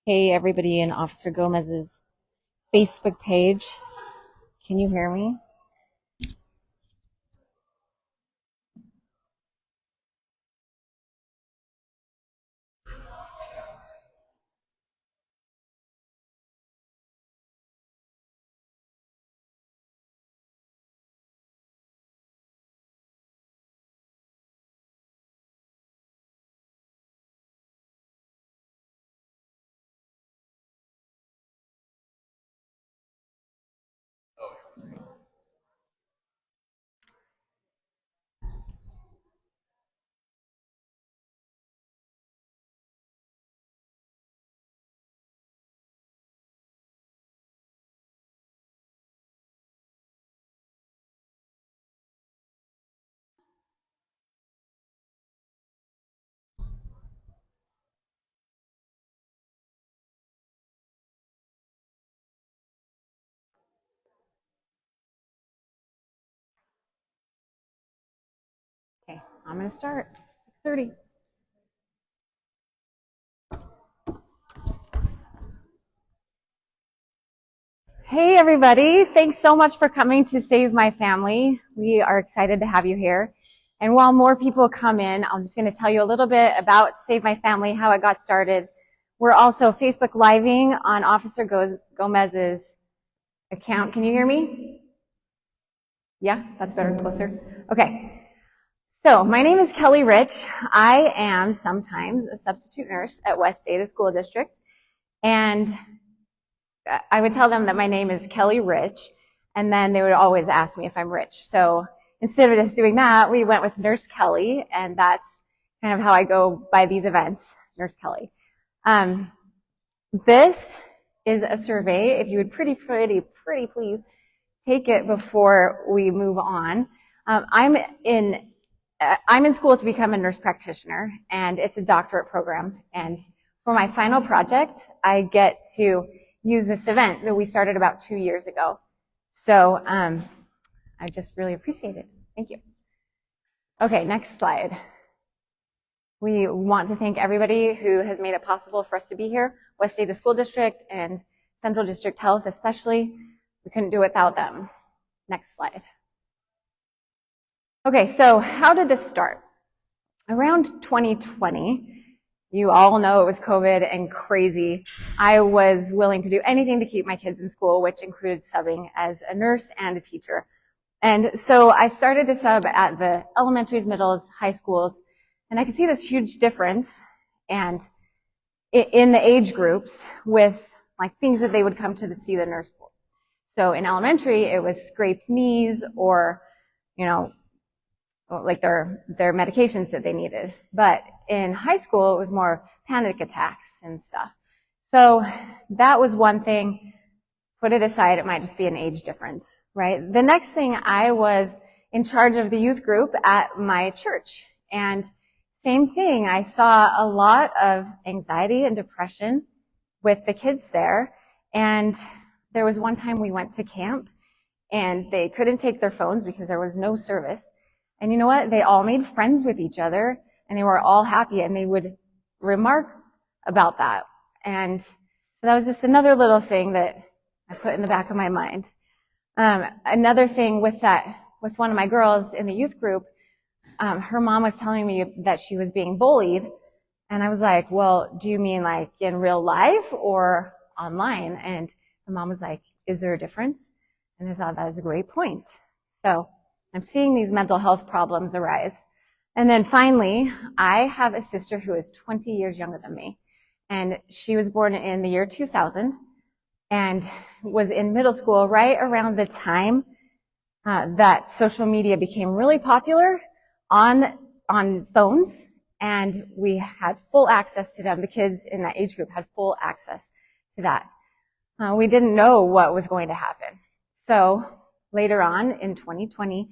Hey, everybody in Officer Gomez's Facebook page. Can you hear me? Okay, I'm going to start. 6:30. Hey, everybody. Thanks so much for coming to Save My Family. We are excited to have you here. And while more people come in, I'm just going to tell you a little bit about Save My Family, how it got started. We're also Facebook Living on Officer Gomez's account. Can you hear me? Yeah, that's better, closer. Okay. So my name is Kelly Rich. I am sometimes a substitute nurse at West Data School District. And I would tell them that my name is Kelly Rich, and then they would always ask me if I'm rich. So instead of just doing that, we went with Nurse Kelli, and that's kind of how I go by these events, Nurse Kelli. This is a survey. If you would pretty please take it before we move on. I'm in school to become a nurse practitioner, and it's a doctorate program. And for my final project, I get to use this event that we started about 2 years ago. So I just really appreciate it. Thank you. Okay, next slide. We want to thank everybody who has made it possible for us to be here, West Data School District and Central District Health especially. We couldn't do it without them. Next slide. Okay, so how did this start? Around 2020, you all know it was COVID and crazy. I was willing to do anything to keep my kids in school, which included subbing as a nurse and a teacher. And so I started to sub at the elementaries, middles, high schools, and I could see this huge difference and in the age groups with like things that they would come to see the nurse for. So in elementary, it was scraped knees or, like their medications that they needed. But in high school, it was more panic attacks and stuff. So that was one thing. Put it aside, it might just be an age difference, right? The next thing, I was in charge of the youth group at my church. And same thing, I saw a lot of anxiety and depression with the kids there. And there was one time we went to camp and they couldn't take their phones because there was no service. And you know what? They all made friends with each other and they were all happy and they would remark about that. And so that was just another little thing that I put in the back of my mind. Another thing with one of my girls in the youth group, her mom was telling me that she was being bullied. And I was like, well, do you mean like in real life or online? And her mom was like, is there a difference? And I thought that was a great point. So I'm seeing these mental health problems arise. And then finally, I have a sister who is 20 years younger than me. And she was born in the year 2000 and was in middle school right around the time that social media became really popular on phones. And we had full access to them. The kids in that age group had full access to that. We didn't know what was going to happen. So later on in 2020,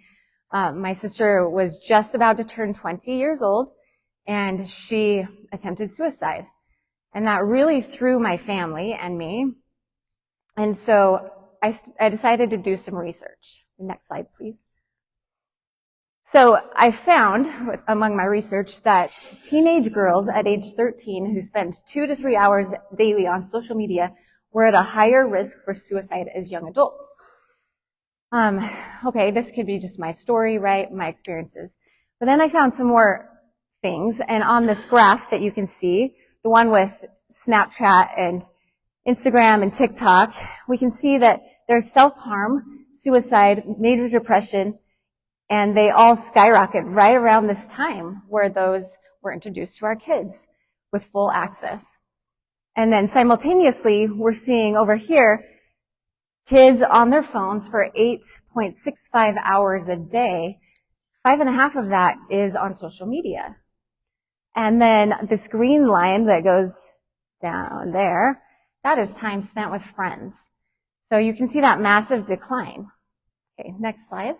my sister was just about to turn 20 years old, and she attempted suicide. And that really threw my family and me. And so I decided to do some research. Next slide, please. So I found, among my research, that teenage girls at age 13 who spend 2 to 3 hours daily on social media were at a higher risk for suicide as young adults. Okay, this could be just my story, right? My experiences. But then I found some more things, and on this graph that you can see, the one with Snapchat and Instagram and TikTok, we can see that there's self-harm, suicide, major depression, and they all skyrocket right around this time where those were introduced to our kids with full access. And then simultaneously, we're seeing over here kids on their phones for 8.65 hours a day. 5.5 of that is on social media. And then this green line that goes down there, that is time spent with friends. So you can see that massive decline. Okay, next slide.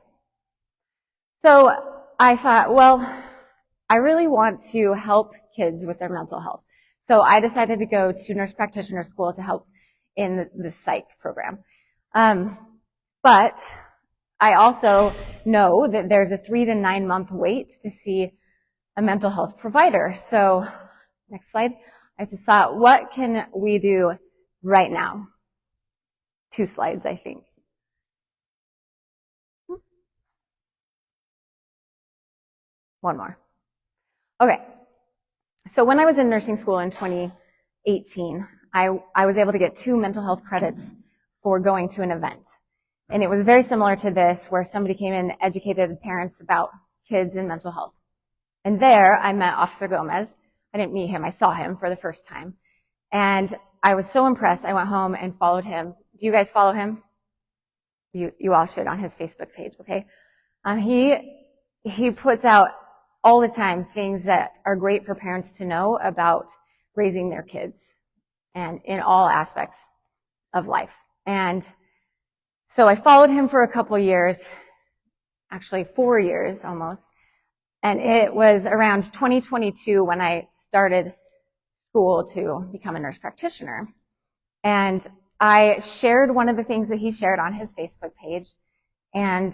So I thought, well, I really want to help kids with their mental health. So I decided to go to nurse practitioner school to help in the psych program. But I also know that there's a 3 to 9 month wait to see a mental health provider. So next slide. I just thought, what can we do right now? 2 slides, I think. One more. Okay. So when I was in nursing school in 2018, I was able to get 2 mental health credits for going to an event. And it was very similar to this, where somebody came in and educated parents about kids and mental health. And there I met Officer Gomez. I didn't meet him, I saw him for the first time. And I was so impressed, I went home and followed him. Do you guys follow him? You all should on his Facebook page, okay? He puts out all the time things that are great for parents to know about raising their kids and in all aspects of life. And so I followed him for a couple years, actually 4 years almost. And it was around 2022 when I started school to become a nurse practitioner. And I shared one of the things that he shared on his Facebook page. And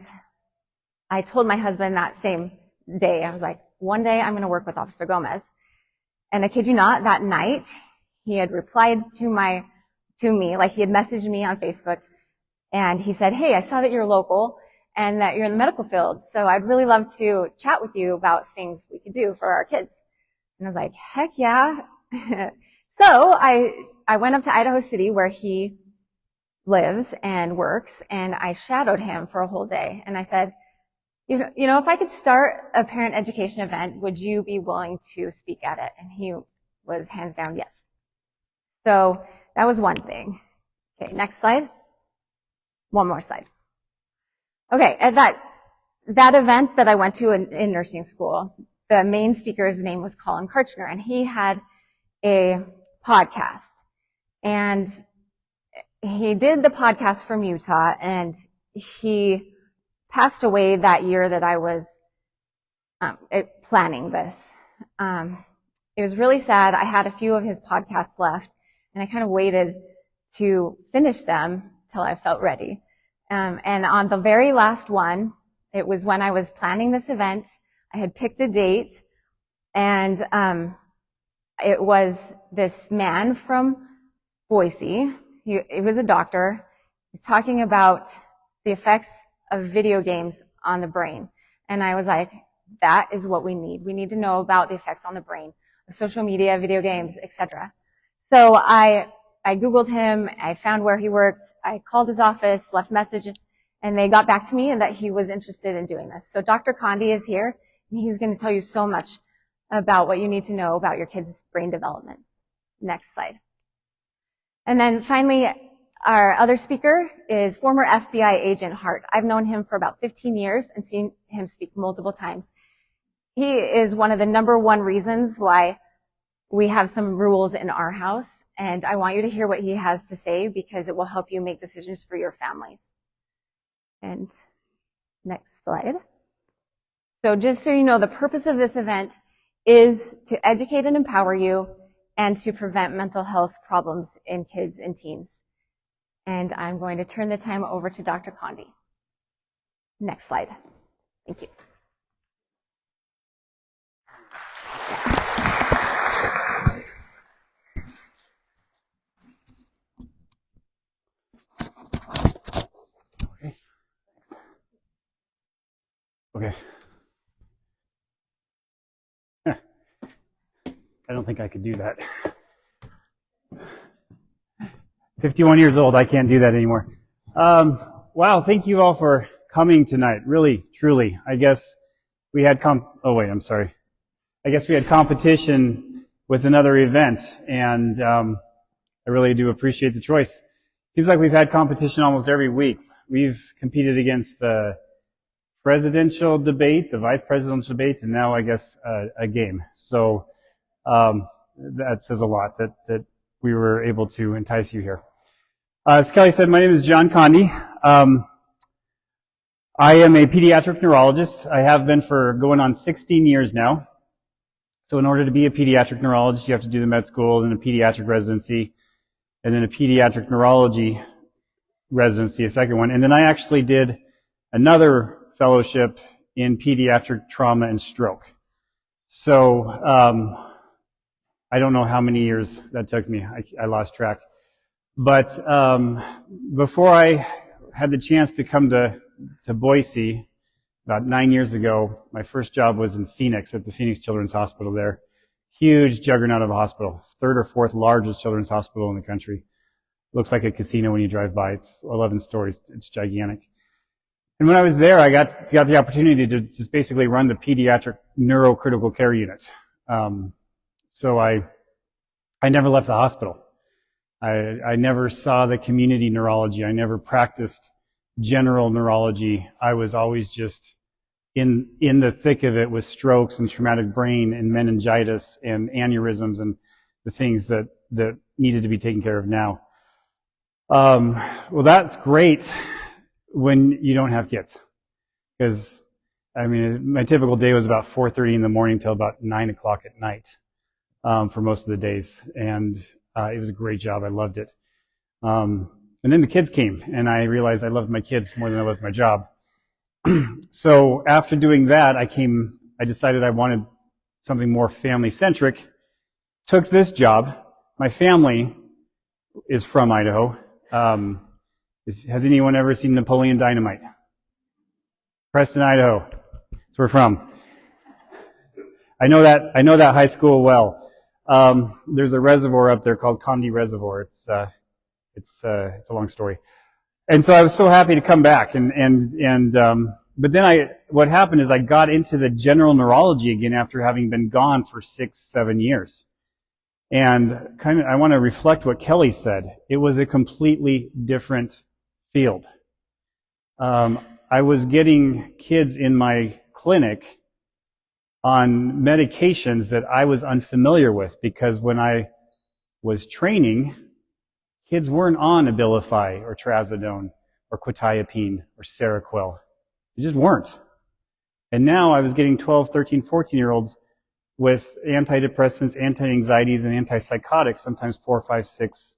I told my husband that same day, I was like, one day I'm going to work with Officer Gomez. And I kid you not, that night he had replied to me, like he had messaged me on Facebook. And he said, hey, I saw that you're local and that you're in the medical field, so I'd really love to chat with you about things we could do for our kids. And I was like, heck yeah. So I went up to Idaho City where he lives and works, and I shadowed him for a whole day. And I said, you know, if I could start a parent education event, would you be willing to speak at it? And he was hands down yes. So that was one thing. Okay, next slide. One more slide. Okay, at that event that I went to in nursing school, the main speaker's name was Colin Karchner, and he had a podcast. And he did the podcast from Utah, and he passed away that year that I was planning this. It was really sad. I had a few of his podcasts left, and I kind of waited to finish them till I felt ready. And on the very last one, it was when I was planning this event. I had picked a date, and it was this man from Boise. He was a doctor. He's talking about the effects of video games on the brain. And I was like, that is what we need. We need to know about the effects on the brain of social media, video games, etc. So I Googled him, I found where he works, I called his office, left message, and they got back to me and that he was interested in doing this. So Dr. Condie is here, and he's going to tell you so much about what you need to know about your kids' brain development. Next slide. And then finally, our other speaker is former FBI Agent Hart. I've known him for about 15 years and seen him speak multiple times. He is one of the #1 reasons why we have some rules in our house. And I want you to hear what he has to say because it will help you make decisions for your families. And next slide. So just so you know, the purpose of this event is to educate and empower you and to prevent mental health problems in kids and teens. And I'm going to turn the time over to Dr. Condie. Next slide. Thank you. Okay. I don't think I could do that. 51 years old, I can't do that anymore. Wow, thank you all for coming tonight. Really, truly. I guess we had I guess we had competition with another event, and I really do appreciate the choice. Seems like we've had competition almost every week. We've competed against the presidential debate, the vice presidential debate, and now I guess a game. So that says a lot that we were able to entice you here. As Kelly said, my name is John Condie. I am a pediatric neurologist. I have been for going on 16 years now. So in order to be a pediatric neurologist, you have to do the med school, then a pediatric residency, and then a pediatric neurology residency, a second one. And then I actually did another fellowship in pediatric trauma and stroke. So I don't know how many years that took me. I lost track. But before I had the chance to come to Boise about 9 years ago, my first job was in Phoenix at the Phoenix Children's Hospital there. Huge juggernaut of a hospital, third or fourth largest children's hospital in the country. Looks like a casino when you drive by. It's 11 stories. It's gigantic. And when I was there, I got the opportunity to just basically run the pediatric neurocritical care unit. So I never left the hospital. I never saw the community neurology. I never practiced general neurology. I was always just in the thick of it with strokes and traumatic brain and meningitis and aneurysms and the things that needed to be taken care of now. Well, that's great when you don't have kids. Because, I mean, my typical day was about 4:30 in the morning till about 9 o'clock at night for most of the days. And it was a great job. I loved it. And then the kids came, and I realized I loved my kids more than I loved my job. So after doing that, I decided I wanted something more family-centric. Took this job. My family is from Idaho. Has anyone ever seen Napoleon Dynamite? Preston, Idaho. That's where we're from. I know that high school well. There's a reservoir up there called Condie Reservoir. It's a long story. And so I was so happy to come back. But then what happened is I got into the general neurology again after having been gone for 6-7 years. And I want to reflect what Kelly said. It was a completely different field. I was getting kids in my clinic on medications that I was unfamiliar with because when I was training, kids weren't on Abilify or Trazodone or quetiapine or Seroquel. They just weren't. And now I was getting 12, 13, 14-year-olds with antidepressants, anti-anxieties, and antipsychotics, sometimes 4, 5, 6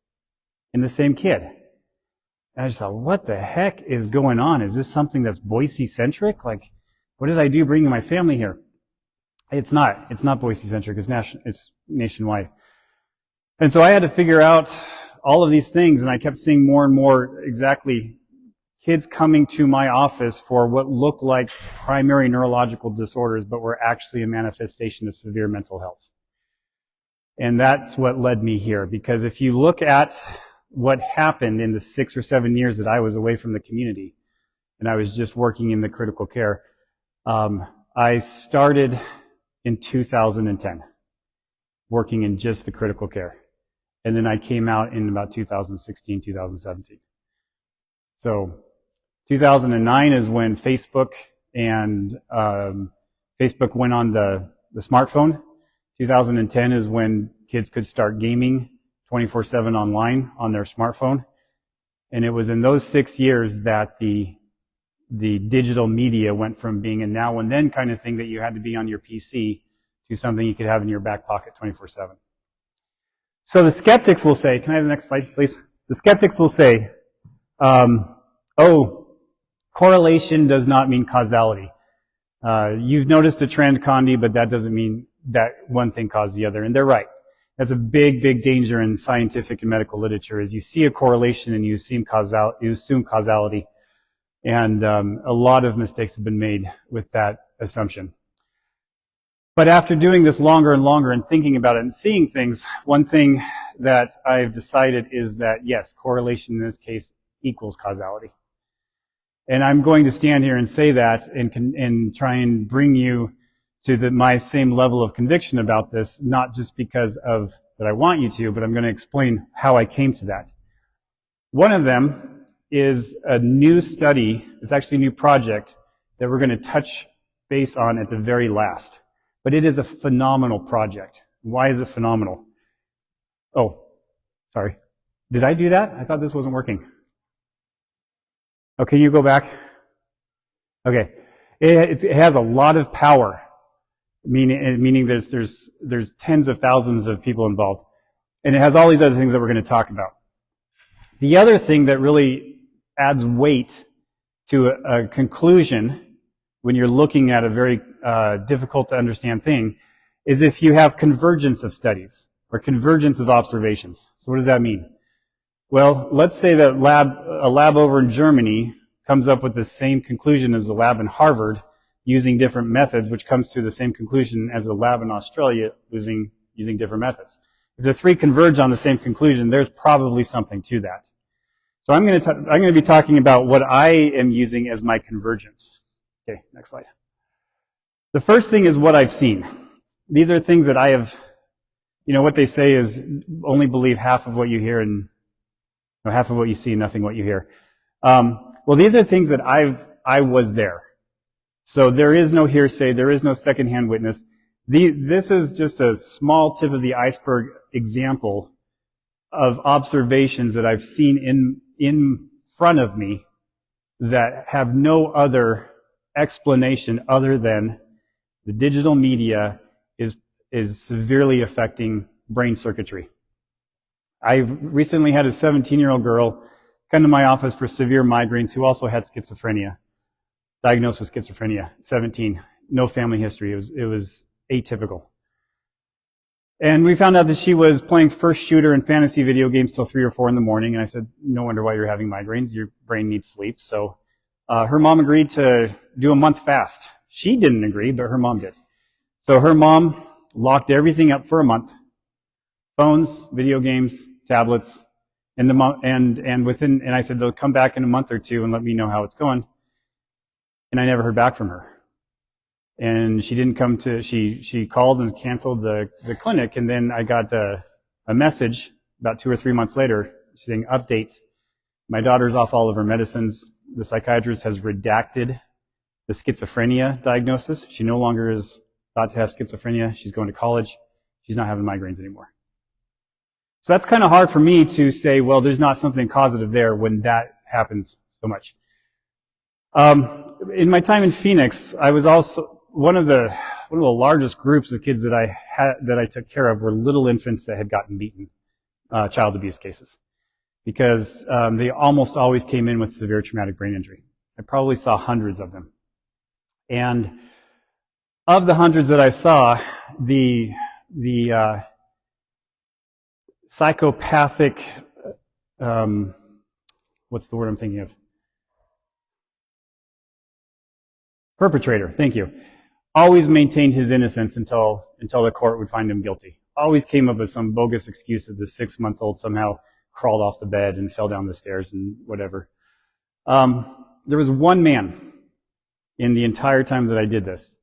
in the same kid. And I just thought, what the heck is going on? Is this something that's Boise-centric? Like, what did I do bringing my family here? It's not Boise-centric. It's nationwide. And so I had to figure out all of these things, and I kept seeing more and more exactly kids coming to my office for what looked like primary neurological disorders, but were actually a manifestation of severe mental health. And that's what led me here, because if you look at what happened in the 6 or 7 years that I was away from the community, and I was just working in the critical care, I started in 2010, working in just the critical care. And then I came out in about 2016, 2017. So 2009 is when Facebook went on the smartphone. 2010 is when kids could start gaming 24/7 online on their smartphone. And it was in those 6 years that the digital media went from being a now and then kind of thing that you had to be on your PC to something you could have in your back pocket 24/7. So the skeptics will say, can I have the next slide, please? The skeptics will say, correlation does not mean causality. You've noticed a trend, Condie, but that doesn't mean that one thing caused the other. And they're right. That's a big, big danger in scientific and medical literature is you see a correlation and you assume causality. And a lot of mistakes have been made with that assumption. But after doing this longer and longer and thinking about it and seeing things, one thing that I've decided is that, yes, correlation in this case equals causality. And I'm going to stand here and say that and try and bring you to my same level of conviction about this, not just because of that I want you to, but I'm going to explain how I came to that. One of them is a new study, it's actually a new project that we're going to touch base on at the very last. But it is a phenomenal project. Why is it phenomenal? Oh, sorry. Did I do that? I thought this wasn't working. Oh, can you go back? Okay. It has a lot of power, meaning there's tens of thousands of people involved. And it has all these other things that we're going to talk about. The other thing that really adds weight to a conclusion when you're looking at a very difficult to understand thing is if you have convergence of studies or convergence of observations. So what does that mean? Well, let's say that a lab over in Germany comes up with the same conclusion as a lab in Harvard using different methods, which comes to the same conclusion as a lab in Australia using different methods. If the three converge on the same conclusion, there's probably something to that. So I'm going to be talking about what I am using as my convergence. Okay, next slide. The first thing is what I've seen. These are things that I have, what they say is only believe half of what you hear and half of what you see, nothing what you hear. Well, these are things that I was there. So there is no hearsay, there is no secondhand witness. This is just a small tip of the iceberg example of observations that I've seen in front of me that have no other explanation other than the digital media is severely affecting brain circuitry. I recently had a 17-year-old girl come to my office for severe migraines who also had schizophrenia, diagnosed with schizophrenia, 17, no family history. It was atypical. And we found out that she was playing first shooter and fantasy video games till 3 or 4 in the morning. And I said, no wonder why you're having migraines. Your brain needs sleep. So her mom agreed to do a month fast. She didn't agree, but her mom did. So her mom locked everything up for a month. Phones, video games, tablets, and I said they'll come back in a month or two and let me know how it's going. And I never heard back from her. And she didn't come to, she called and canceled the clinic, and then I got a message about 2 or 3 months later saying, update, my daughter's off all of her medicines. The psychiatrist has redacted the schizophrenia diagnosis. She no longer is thought to have schizophrenia. She's going to college. She's not having migraines anymore. So that's kind of hard for me to say, well, there's not something causative there when that happens so much. In my time in Phoenix, I was also one of the largest groups of kids that I took care of were little infants that had gotten beaten, child abuse cases, because they almost always came in with severe traumatic brain injury. I probably saw hundreds of them, and of the hundreds that I saw, the psychopathic, what's the word I'm thinking of? Perpetrator, thank you. Always maintained his innocence until the court would find him guilty. Always came up with some bogus excuse that the 6-month-old somehow crawled off the bed and fell down the stairs and whatever. There was one man in the entire time that I did this,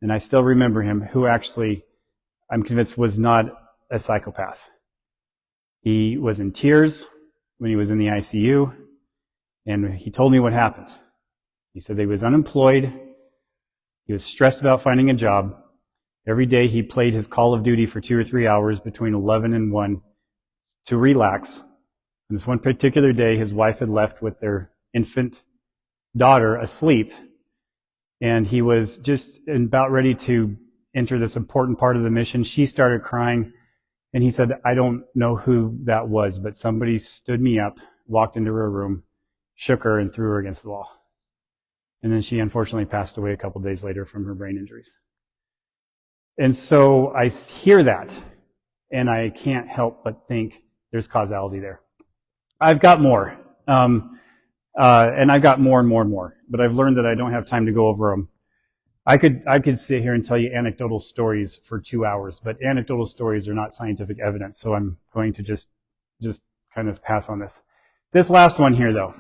and I still remember him, who actually, I'm convinced, was not a psychopath. He was in tears when he was in the ICU, and he told me what happened. He said that he was unemployed. He was stressed about finding a job. Every day he played his Call of Duty for 2 or 3 hours between 11 and 1 to relax. And this one particular day, his wife had left with their infant daughter asleep, and he was just about ready to enter this important part of the mission. She started crying, and he said, I don't know who that was, but somebody stood me up, walked into her room, shook her, and threw her against the wall. And then she unfortunately passed away a couple days later from her brain injuries. And so I hear that, and I can't help but think there's causality there. I've got more. And I've got more and more and more, but I've learned that I don't have time to go over them. I could sit here and tell you anecdotal stories for 2 hours, but anecdotal stories are not scientific evidence, so I'm going to just kind of pass on this. This last one here, though.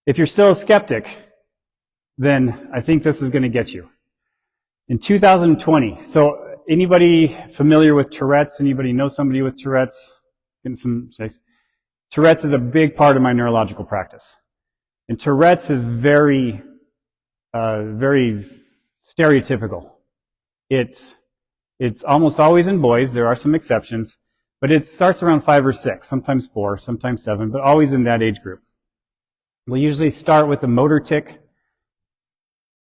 If you're still a skeptic, then I think this is going to get you. In 2020, so anybody familiar with Tourette's? Anybody know somebody with Tourette's? Tourette's is a big part of my neurological practice. And Tourette's is very stereotypical. It's almost always in boys. There are some exceptions, but it starts around 5 or 6, sometimes 4, sometimes 7, but always in that age group. We'll usually start with a motor tic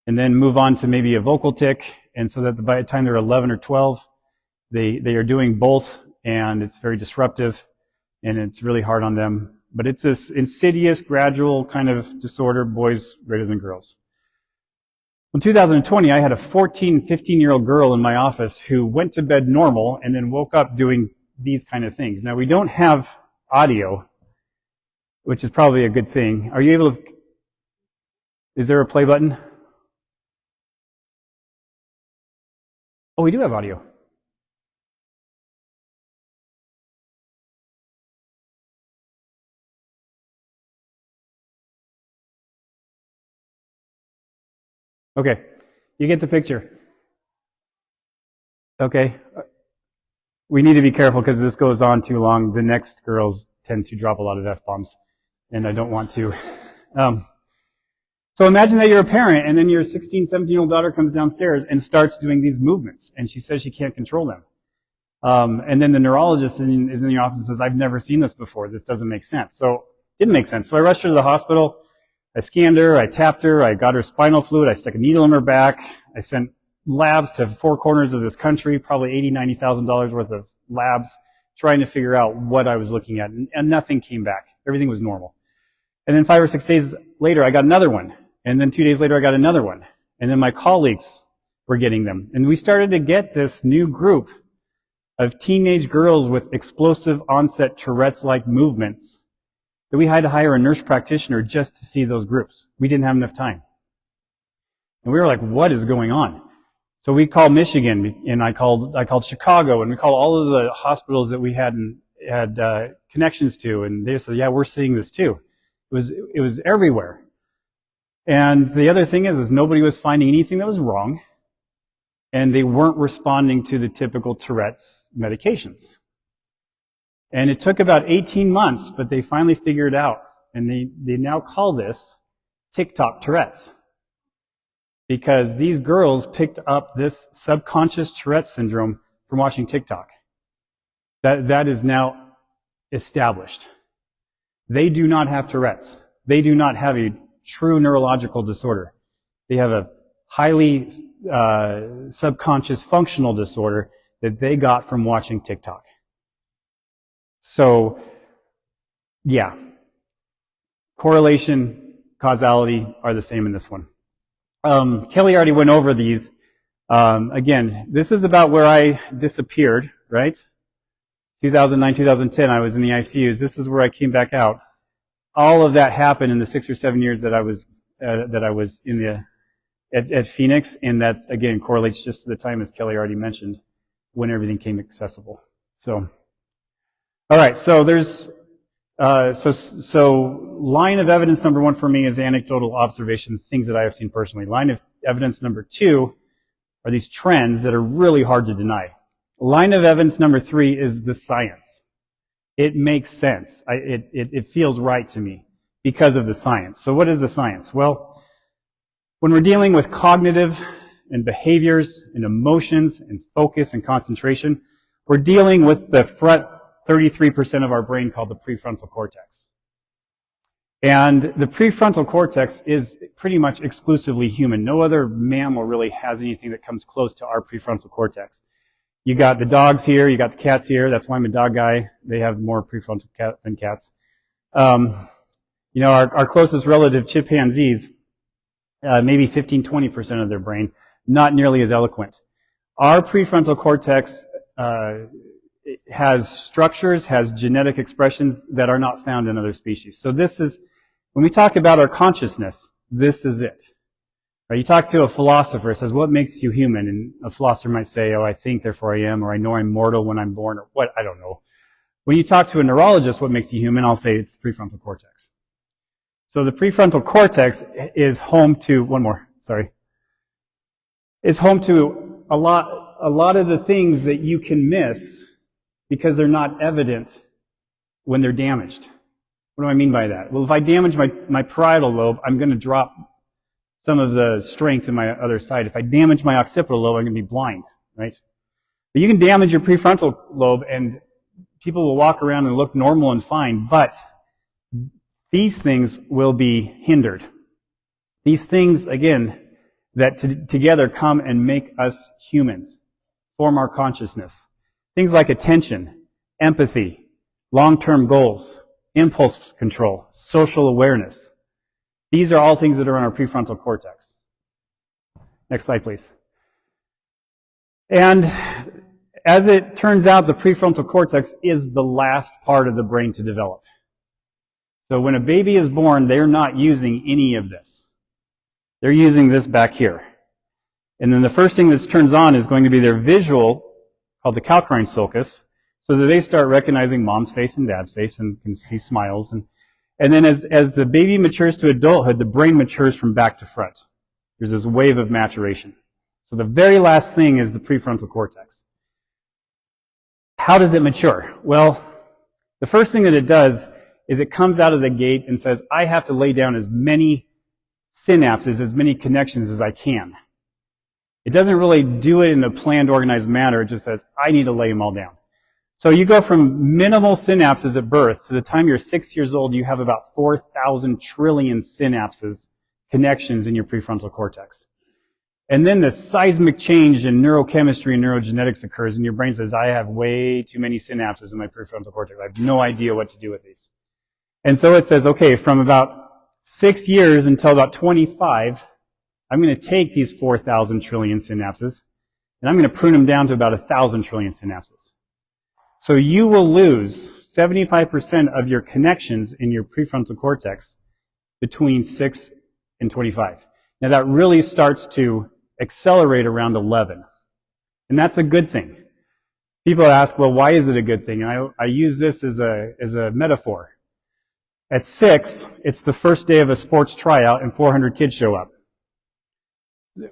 and then move on to maybe a vocal tic, and so that by the time they're 11 or 12, they are doing both, and it's very disruptive, and it's really hard on them. But it's this insidious, gradual kind of disorder, boys greater than girls. In 2020, I had a 14, 15-year-old girl in my office who went to bed normal and then woke up doing these kind of things. Now, we don't have audio, which is probably a good thing. Are you able to... Is there a play button? Oh, we do have audio. Okay, you get the picture. Okay, we need to be careful because this goes on too long. The next girls tend to drop a lot of F-bombs, and I don't want to. So imagine that you're a parent, and then your 16, 17-year-old daughter comes downstairs and starts doing these movements, and she says she can't control them. And then the neurologist is in the office and says, I've never seen this before. This doesn't make sense. So it didn't make sense. So I rushed her to the hospital. I scanned her, I tapped her, I got her spinal fluid, I stuck a needle in her back, I sent labs to 4 corners of this country, probably $80,000, $90,000 worth of labs, trying to figure out what I was looking at, and nothing came back. Everything was normal. And then 5 or 6 days later, I got another one. And then 2 days later, I got another one. And then my colleagues were getting them. And we started to get this new group of teenage girls with explosive onset Tourette's-like movements that we had to hire a nurse practitioner just to see those groups. We didn't have enough time. And we were like, what is going on? So we called Michigan, and I called Chicago, and we called all of the hospitals that we had connections to, and they said, yeah, we're seeing this too. It was everywhere. And the other thing is nobody was finding anything that was wrong, and they weren't responding to the typical Tourette's medications. And it took about 18 months, but they finally figured it out. And they now call this TikTok Tourette's. Because these girls picked up this subconscious Tourette's syndrome from watching TikTok. That is now established. They do not have Tourette's. They do not have a true neurological disorder. They have a highly subconscious functional disorder that they got from watching TikTok. So, yeah, correlation, causality are the same in this one. Kelly already went over these. Again, this is about where I disappeared, right? 2009, 2010, I was in the ICUs. This is where I came back out. All of that happened in the 6 or 7 years that I was in at Phoenix, and that again correlates just to the time, as Kelly already mentioned, when everything came accessible. So. All right, so there's so line of evidence number 1 for me is anecdotal observations, things that I have seen personally. Line of evidence number 2 are these trends that are really hard to deny. Line of evidence number 3 is the science. It makes sense. It feels right to me because of the science. So what is the science? Well, when we're dealing with cognitive and behaviors and emotions and focus and concentration, we're dealing with the front 33% of our brain called the prefrontal cortex. And the prefrontal cortex is pretty much exclusively human. No other mammal really has anything that comes close to our prefrontal cortex. You got the dogs here, you got the cats here. That's why I'm a dog guy. They have more prefrontal than cats. You know, our closest relative, chimpanzees, maybe 15-20% of their brain, not nearly as eloquent. Our prefrontal cortex has structures, has genetic expressions that are not found in other species. So this is, when we talk about our consciousness, this is it. Right? You talk to a philosopher, it says, what makes you human? And a philosopher might say, oh, I think, therefore I am, or I know I'm mortal when I'm born, or what, I don't know. When you talk to a neurologist, what makes you human? I'll say it's the prefrontal cortex. So the prefrontal cortex is home to, is home to a lot of the things that you can miss because they're not evident when they're damaged. What do I mean by that? Well, if I damage my parietal lobe, I'm going to drop some of the strength in my other side. If I damage my occipital lobe, I'm going to be blind, right? But you can damage your prefrontal lobe and people will walk around and look normal and fine, but these things will be hindered. These things, again, that together come and make us humans, form our consciousness. Things like attention, empathy, long-term goals, impulse control, social awareness. These are all things that are in our prefrontal cortex. Next slide, please. And as it turns out, the prefrontal cortex is the last part of the brain to develop. So when a baby is born, they're not using any of this. They're using this back here. And then the first thing that turns on is going to be their visual, called the calcarine sulcus, so that they start recognizing mom's face and dad's face and can see smiles. And then as the baby matures to adulthood, the brain matures from back to front. There's this wave of maturation. So the very last thing is the prefrontal cortex. How does it mature? Well, the first thing that it does is it comes out of the gate and says, I have to lay down as many synapses, as many connections as I can. It doesn't really do it in a planned, organized manner. It just says, I need to lay them all down. So you go from minimal synapses at birth to the time you're 6 years old, you have about 4,000 trillion synapses, connections in your prefrontal cortex. And then the seismic change in neurochemistry and neurogenetics occurs, and your brain says, I have way too many synapses in my prefrontal cortex. I have no idea what to do with these. And so it says, okay, from about 6 years until about 25, I'm going to take these 4,000 trillion synapses, and I'm going to prune them down to about 1,000 trillion synapses. So you will lose 75% of your connections in your prefrontal cortex between 6 and 25. Now that really starts to accelerate around 11. And that's a good thing. People ask, well, why is it a good thing? And I use this as a metaphor. At 6, it's the first day of a sports tryout and 400 kids show up.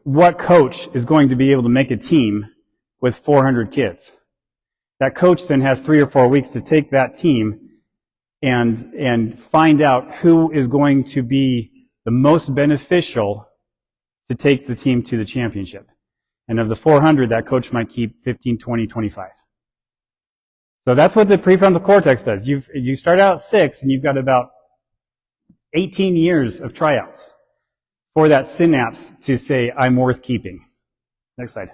What coach is going to be able to make a team with 400 kids? That coach then has 3 or 4 weeks to take that team and find out who is going to be the most beneficial to take the team to the championship. And of the 400, that coach might keep 15, 20, 25. So that's what the prefrontal cortex does. You start out at 6, and you've got about 18 years of tryouts for that synapse to say, I'm worth keeping. Next slide.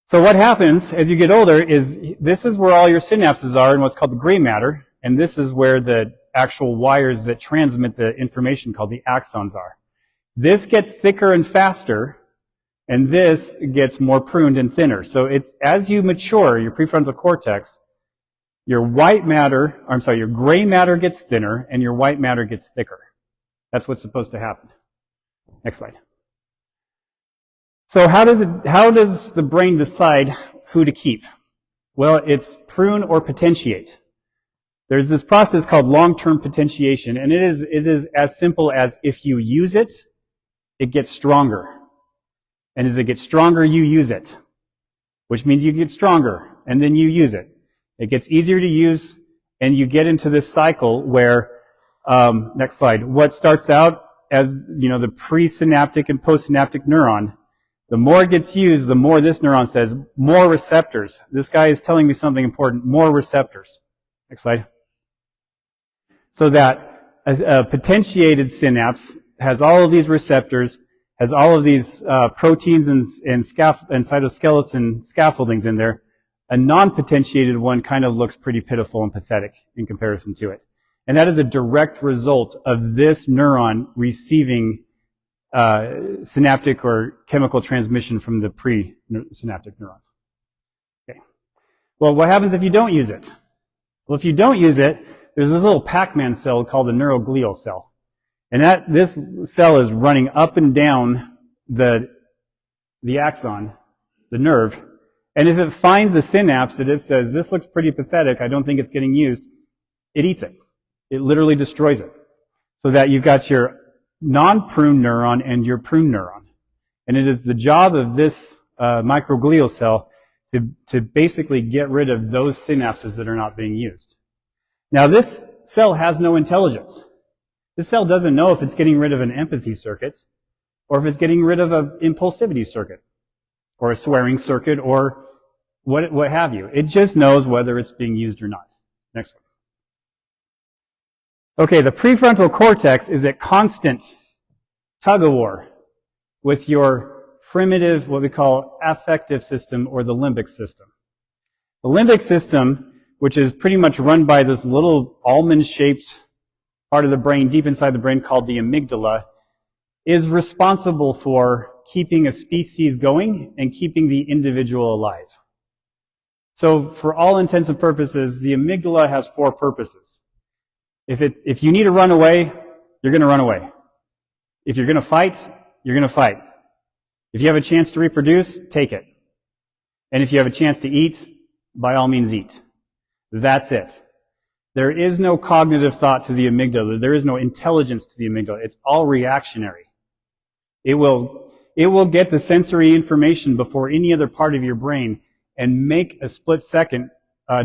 So what happens as you get older is this is where all your synapses are in what's called the gray matter, and this is where the actual wires that transmit the information called the axons are. This gets thicker and faster, and this gets more pruned and thinner. So it's as you mature, your prefrontal cortex, your gray matter gets thinner and your white matter gets thicker. That's what's supposed to happen. Next slide. So how does the brain decide who to keep? Well, it's prune or potentiate. There's this process called long-term potentiation, and it is as simple as if you use it, it gets stronger. And as it gets stronger, you use it, which means you get stronger, and then you use it. It gets easier to use, and you get into this cycle where, next slide, what starts out as, the presynaptic and postsynaptic neuron, the more it gets used, the more this neuron says, more receptors. This guy is telling me something important, more receptors. Next slide. So that a potentiated synapse has all of these receptors, has all of these proteins and cytoskeleton scaffoldings in there. A non-potentiated one kind of looks pretty pitiful and pathetic in comparison to it. And that is a direct result of this neuron receiving synaptic or chemical transmission from the presynaptic neuron. Okay. Well, what happens if you don't use it? Well, if you don't use it, there's this little Pac-Man cell called the neuroglial cell. And this cell is running up and down the axon, the nerve. And if it finds the synapse that it says, this looks pretty pathetic, I don't think it's getting used, it eats it. It literally destroys it. So that you've got your non-prune neuron and your prune neuron. And it is the job of this microglial cell to basically get rid of those synapses that are not being used. Now this cell has no intelligence. This cell doesn't know if it's getting rid of an empathy circuit or if it's getting rid of an impulsivity circuit or a swearing circuit or what have you. It just knows whether it's being used or not. Next one. Okay, the prefrontal cortex is at constant tug-of-war with your primitive, what we call affective system, or the limbic system. The limbic system, which is pretty much run by this little almond-shaped part of the brain, deep inside the brain, called the amygdala, is responsible for keeping a species going and keeping the individual alive. So, for all intents and purposes, the amygdala has 4 purposes. If you need to run away, you're going to run away. If you're going to fight, you're going to fight. If you have a chance to reproduce, take it. And if you have a chance to eat, by all means eat. That's it. There is no cognitive thought to the amygdala. There is no intelligence to the amygdala. It's all reactionary. It will get the sensory information before any other part of your brain and make a split-second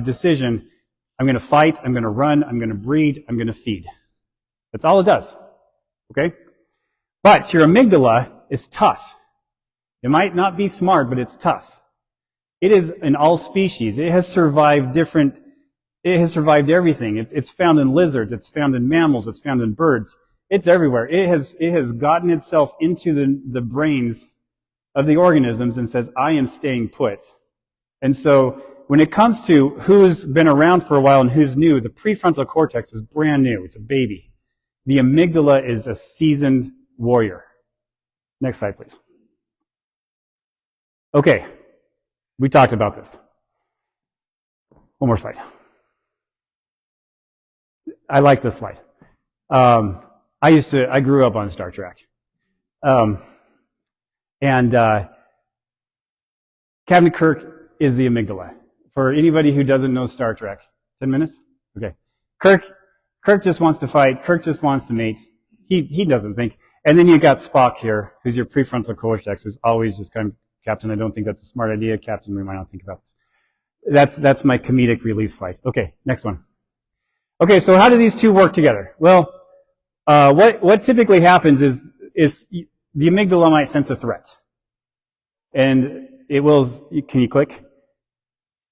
decision. I'm going to fight, I'm going to run, I'm going to breed, I'm going to feed. That's all it does. Okay? But your amygdala is tough. It might not be smart, but it's tough. It is in all species. It has survived everything. It's found in lizards, it's found in mammals, it's found in birds. It's everywhere. It has gotten itself into the brains of the organisms and says, I am staying put. And so, when it comes to who's been around for a while and who's new, the prefrontal cortex is brand new. It's a baby. The amygdala is a seasoned warrior. Next slide, please. Okay, we talked about this. One more slide. I like this slide. I grew up on Star Trek. Captain Kirk is the amygdala. For anybody who doesn't know Star Trek, 10 minutes? Okay. Kirk just wants to fight. Kirk just wants to mate. He doesn't think. And then you got Spock here, who's your prefrontal cortex, who's always just kind of, Captain, I don't think that's a smart idea. Captain, we might not think about this. That's my comedic relief slide. Okay, next one. Okay, so how do these two work together? Well, what typically happens is the amygdala might sense a threat. And it will, can you click?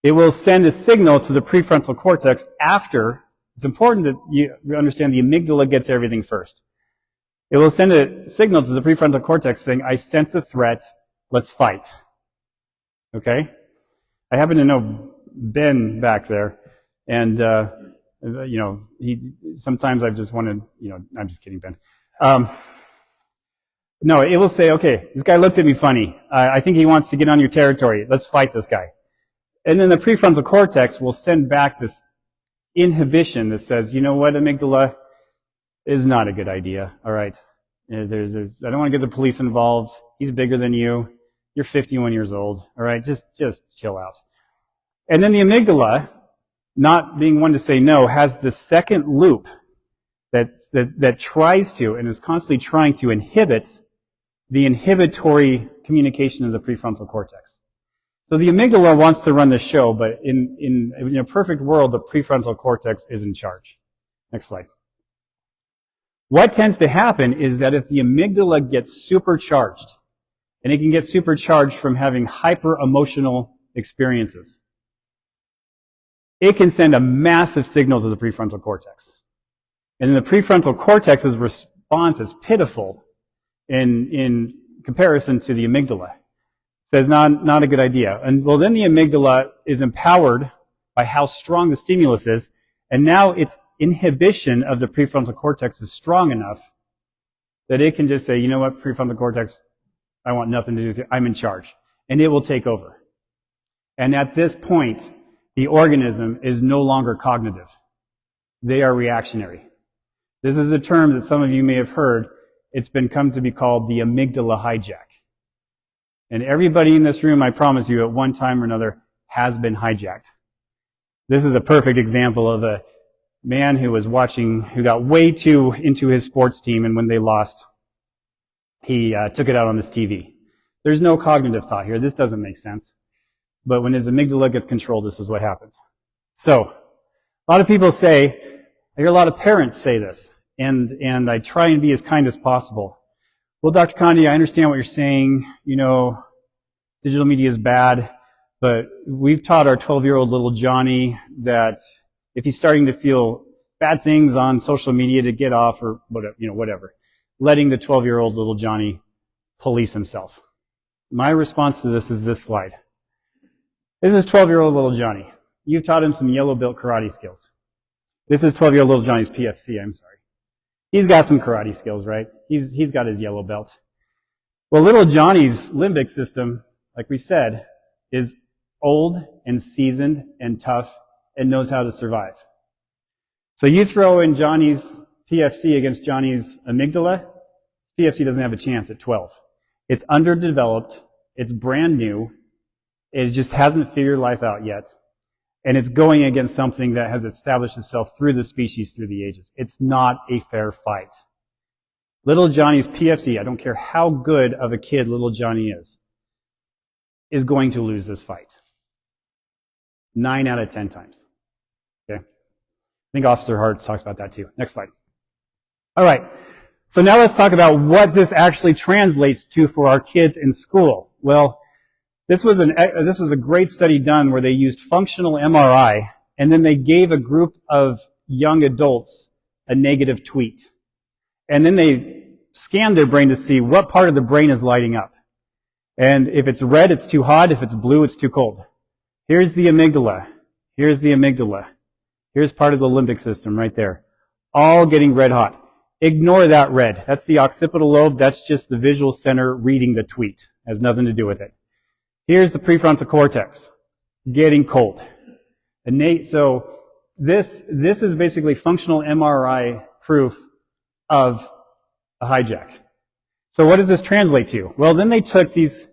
It will send a signal to the prefrontal cortex after. It's important that you understand the amygdala gets everything first. It will send a signal to the prefrontal cortex saying, I sense a threat, let's fight. Okay? I happen to know Ben back there, and, sometimes I've just wanted, I'm just kidding, Ben. No, it will say, okay, this guy looked at me funny. I think he wants to get on your territory. Let's fight this guy. And then the prefrontal cortex will send back this inhibition that says, you know what, amygdala is not a good idea. All right. I don't want to get the police involved. He's bigger than you. You're 51 years old. All right. Just chill out. And then the amygdala, not being one to say no, has the second loop that tries to and is constantly trying to inhibit the inhibitory communication of the prefrontal cortex. So the amygdala wants to run the show, but in a perfect world, the prefrontal cortex is in charge. Next slide. What tends to happen is that if the amygdala gets supercharged, and it can get supercharged from having hyper-emotional experiences, it can send a massive signal to the prefrontal cortex. And the prefrontal cortex's response is pitiful in comparison to the amygdala. Says not a good idea. And well, then the amygdala is empowered by how strong the stimulus is, and now its inhibition of the prefrontal cortex is strong enough that it can just say, you know what, prefrontal cortex, I want nothing to do with it. I'm in charge. And it will take over. And at this point, the organism is no longer cognitive. They are reactionary. This is a term that some of you may have heard. It's been come to be called the amygdala hijack. And everybody in this room, I promise you, at one time or another, has been hijacked. This is a perfect example of a man who got way too into his sports team, and when they lost, he took it out on this TV. There's no cognitive thought here. This doesn't make sense. But when his amygdala gets controlled, this is what happens. So, a lot of people say, I hear a lot of parents say this, and I try and be as kind as possible. Well, Dr. Condie, I understand what you're saying. You know, digital media is bad, but we've taught our 12-year-old little Johnny that if he's starting to feel bad things on social media to get off or whatever, letting the 12-year-old little Johnny police himself. My response to this is this slide. This is 12-year-old little Johnny. You've taught him some yellow belt karate skills. This is 12-year-old little Johnny's PFC, I'm sorry. He's got some karate skills, right? He's got his yellow belt. Well, little Johnny's limbic system, like we said, is old and seasoned and tough and knows how to survive. So you throw in Johnny's PFC against Johnny's amygdala, PFC doesn't have a chance at 12. It's underdeveloped, it's brand new, it just hasn't figured life out yet. And it's going against something that has established itself through the species, through the ages. It's not a fair fight. Little Johnny's PFC, I don't care how good of a kid little Johnny is going to lose this fight. 9 out of 10 times. Okay? I think Officer Hart talks about that too. Next slide. All right. So now let's talk about what this actually translates to for our kids in school. Well, this was a great study done where they used functional MRI, and then they gave a group of young adults a negative tweet. And then they scanned their brain to see what part of the brain is lighting up. And if it's red, it's too hot. If it's blue, it's too cold. Here's the amygdala. Here's the amygdala. Here's part of the limbic system right there. All getting red hot. Ignore that red. That's the occipital lobe. That's just the visual center reading the tweet. Has nothing to do with it. Here's the prefrontal cortex, getting cold. So this is basically functional MRI proof of a hijack. So what does this translate to? Well, then they took these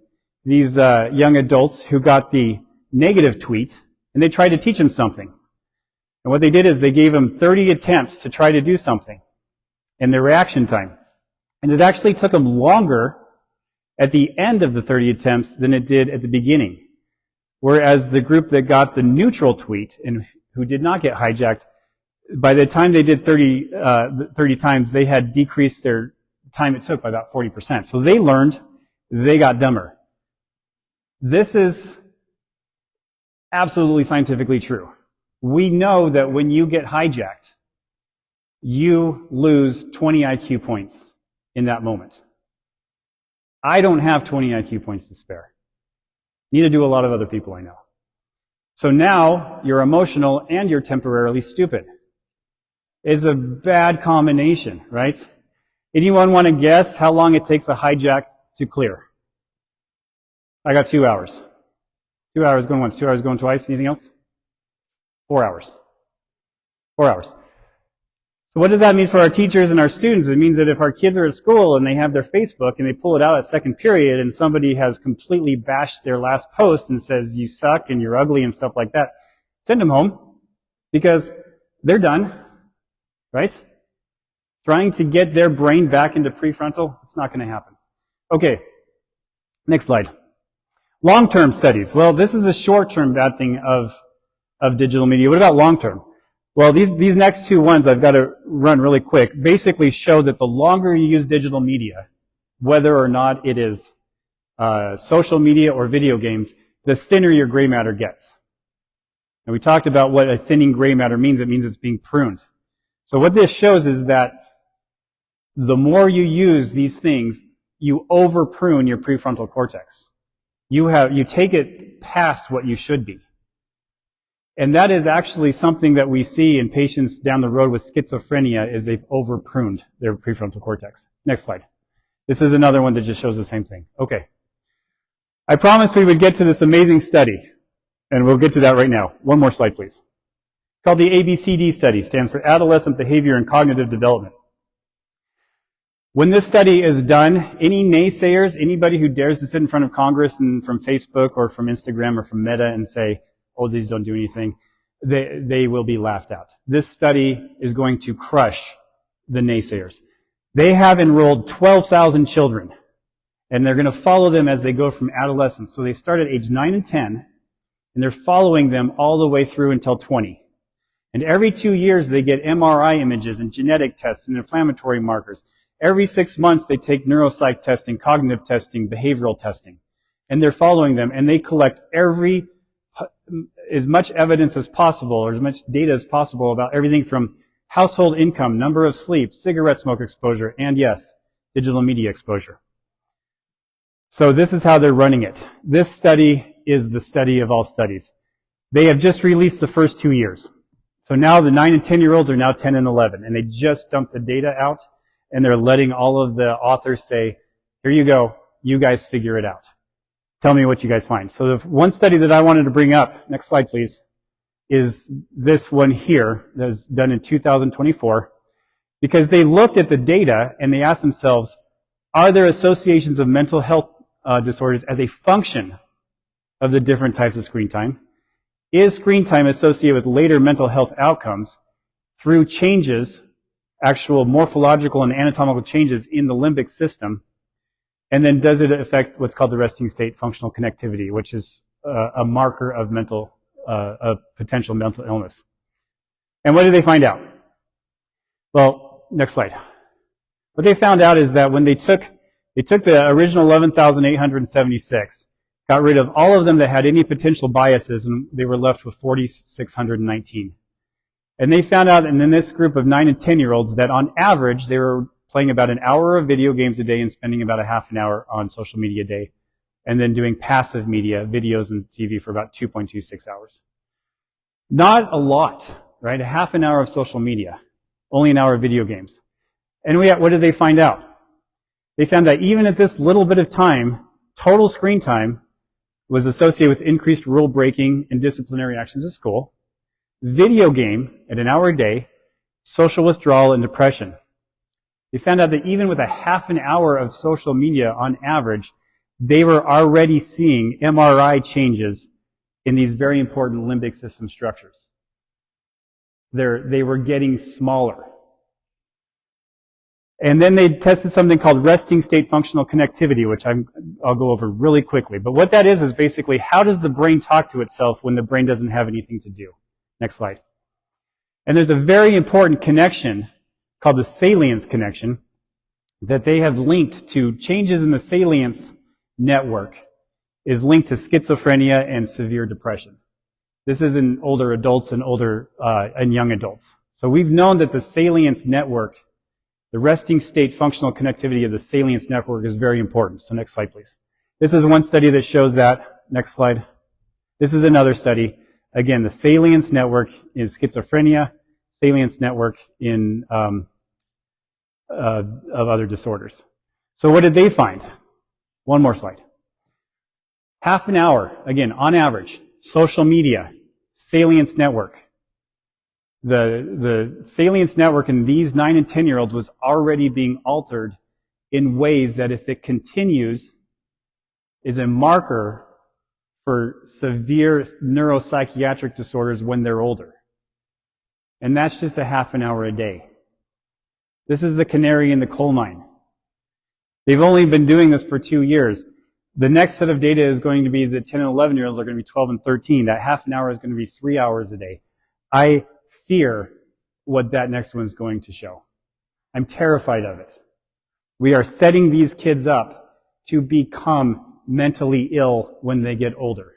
young adults who got the negative tweet, and they tried to teach them something. And what they did is they gave them 30 attempts to try to do something in their reaction time. And it actually took them longer at the end of the 30 attempts than it did at the beginning. Whereas the group that got the neutral tweet and who did not get hijacked, by the time they did 30 times, they had decreased their time it took by about 40%. So they learned, they got dumber. This is absolutely scientifically true. We know that when you get hijacked, you lose 20 IQ points in that moment. I don't have 20 IQ points to spare. Neither do a lot of other people I know. So now you're emotional and you're temporarily stupid. It's a bad combination, right? Anyone want to guess how long it takes a hijack to clear? I got 2 hours. 2 hours going once, 2 hours going twice. Anything else? 4 hours. 4 hours. So what does that mean for our teachers and our students? It means that if our kids are at school and they have their Facebook and they pull it out at second period and somebody has completely bashed their last post and says you suck and you're ugly and stuff like that, send them home because they're done, right? Trying to get their brain back into prefrontal, it's not going to happen. Okay, next slide. Long-term studies. Well, this is a short-term bad thing of digital media. What about long-term? Well, these next two ones I've got to run really quick, basically show that the longer you use digital media, whether or not it is social media or video games, the thinner your gray matter gets. And we talked about what a thinning gray matter means. It means it's being pruned. So what this shows is that the more you use these things, you over prune your prefrontal cortex. You take it past what you should be. And that is actually something that we see in patients down the road with schizophrenia is they've over-pruned their prefrontal cortex. Next slide. This is another one that just shows the same thing. Okay. I promised we would get to this amazing study. And we'll get to that right now. One more slide, please. It's called the ABCD study. Stands for Adolescent Behavior and Cognitive Development. When this study is done, any naysayers, anybody who dares to sit in front of Congress and from Facebook or from Instagram or from Meta and say, oh, these don't do anything, they will be laughed at. This study is going to crush the naysayers. They have enrolled 12,000 children, and they're going to follow them as they go from adolescence. So they start at age 9 and 10, and they're following them all the way through until 20. And every 2 years, they get MRI images and genetic tests and inflammatory markers. Every 6 months, they take neuropsych testing, cognitive testing, behavioral testing. And they're following them, and they collect as much evidence as possible, or as much data as possible about everything from household income, number of sleep, cigarette smoke exposure, and yes, digital media exposure. So this is how they're running it. This study is the study of all studies. They have just released the first 2 years. So now the 9 and 10-year-olds are now 10 and 11, and they just dumped the data out, and they're letting all of the authors say, here you go, you guys figure it out. Tell me what you guys find. So the one study that I wanted to bring up, next slide please, is this one here that was done in 2024, because they looked at the data and they asked themselves, are there associations of mental health disorders as a function of the different types of screen time? Is screen time associated with later mental health outcomes through changes, actual morphological and anatomical changes in the limbic system? And then does it affect what's called the resting state functional connectivity, which is a marker of potential mental illness? And what did they find out? Well, next slide. What they found out is that when they took the original 11,876, got rid of all of them that had any potential biases, and they were left with 4,619. And they found out, and in this group of 9 and 10-year-olds, that on average, they were playing about an hour of video games a day and spending about a half an hour on social media a day, and then doing passive media, videos and TV for about 2.26 hours. Not a lot, right? A half an hour of social media, only an hour of video games. And what did they find out? They found that even at this little bit of time, total screen time was associated with increased rule breaking and disciplinary actions at school, video game at an hour a day, social withdrawal, and depression. They found out that even with a half an hour of social media on average, they were already seeing MRI changes in these very important limbic system structures. They were getting smaller. And then they tested something called resting state functional connectivity, which I'll go over really quickly. But what that is basically, how does the brain talk to itself when the brain doesn't have anything to do? Next slide. And there's a very important connection called the salience connection that they have linked to changes in the salience network is linked to schizophrenia and severe depression. This is in older adults and and young adults. So we've known that the salience network, the resting state functional connectivity of the salience network is very important. So next slide, please. This is one study that shows that. Next slide. This is another study. Again, the salience network is schizophrenia, salience network in of other disorders. So what did they find? One more slide. Half an hour, again, on average, social media, salience network. The salience network in these 9 and 10-year-olds was already being altered in ways that, if it continues, is a marker for severe neuropsychiatric disorders when they're older. And that's just a half an hour a day. This is the canary in the coal mine. They've only been doing this for 2 years. The next set of data is going to be the 10 and 11-year-olds are going to be 12 and 13. That half an hour is going to be 3 hours a day. I fear what that next one is going to show. I'm terrified of it. We are setting these kids up to become mentally ill when they get older.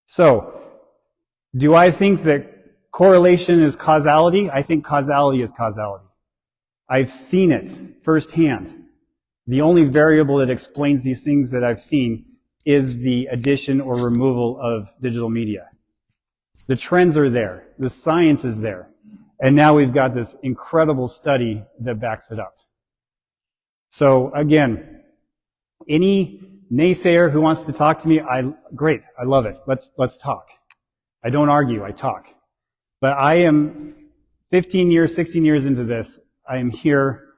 So, do I think that correlation is causality? I think causality is causality. I've seen it firsthand. The only variable that explains these things that I've seen is the addition or removal of digital media. The trends are there. The science is there. And now we've got this incredible study that backs it up. So again, any naysayer who wants to talk to me, great, I love it. Let's talk. I don't argue, I talk. But I am 15 years, 16 years into this. I am here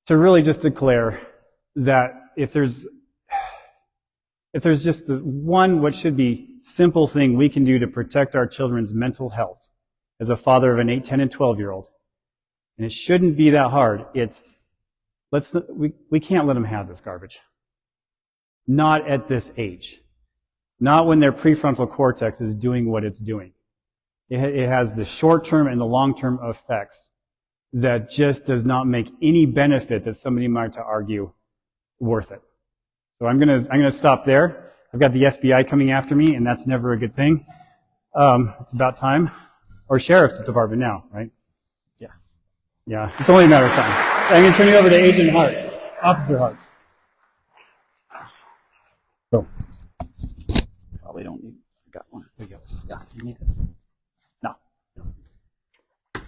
to really just declare that if there's just the one, what should be simple thing we can do to protect our children's mental health as a father of an 8, 10, and 12-year-old, and it shouldn't be that hard, it's we can't let them have this garbage. Not at this age. Not when their prefrontal cortex is doing what it's doing. It has the short-term and the long-term effects that just does not make any benefit that somebody might to argue worth it. So I'm gonna stop there. I've got the FBI coming after me, and that's never a good thing. It's about time. Or sheriff's department now, right? Yeah. It's only a matter of time. I'm gonna turn you over to Agent Hart, Officer Hart. Go. Probably don't need. Got one. There you go. Yeah. You need this? No.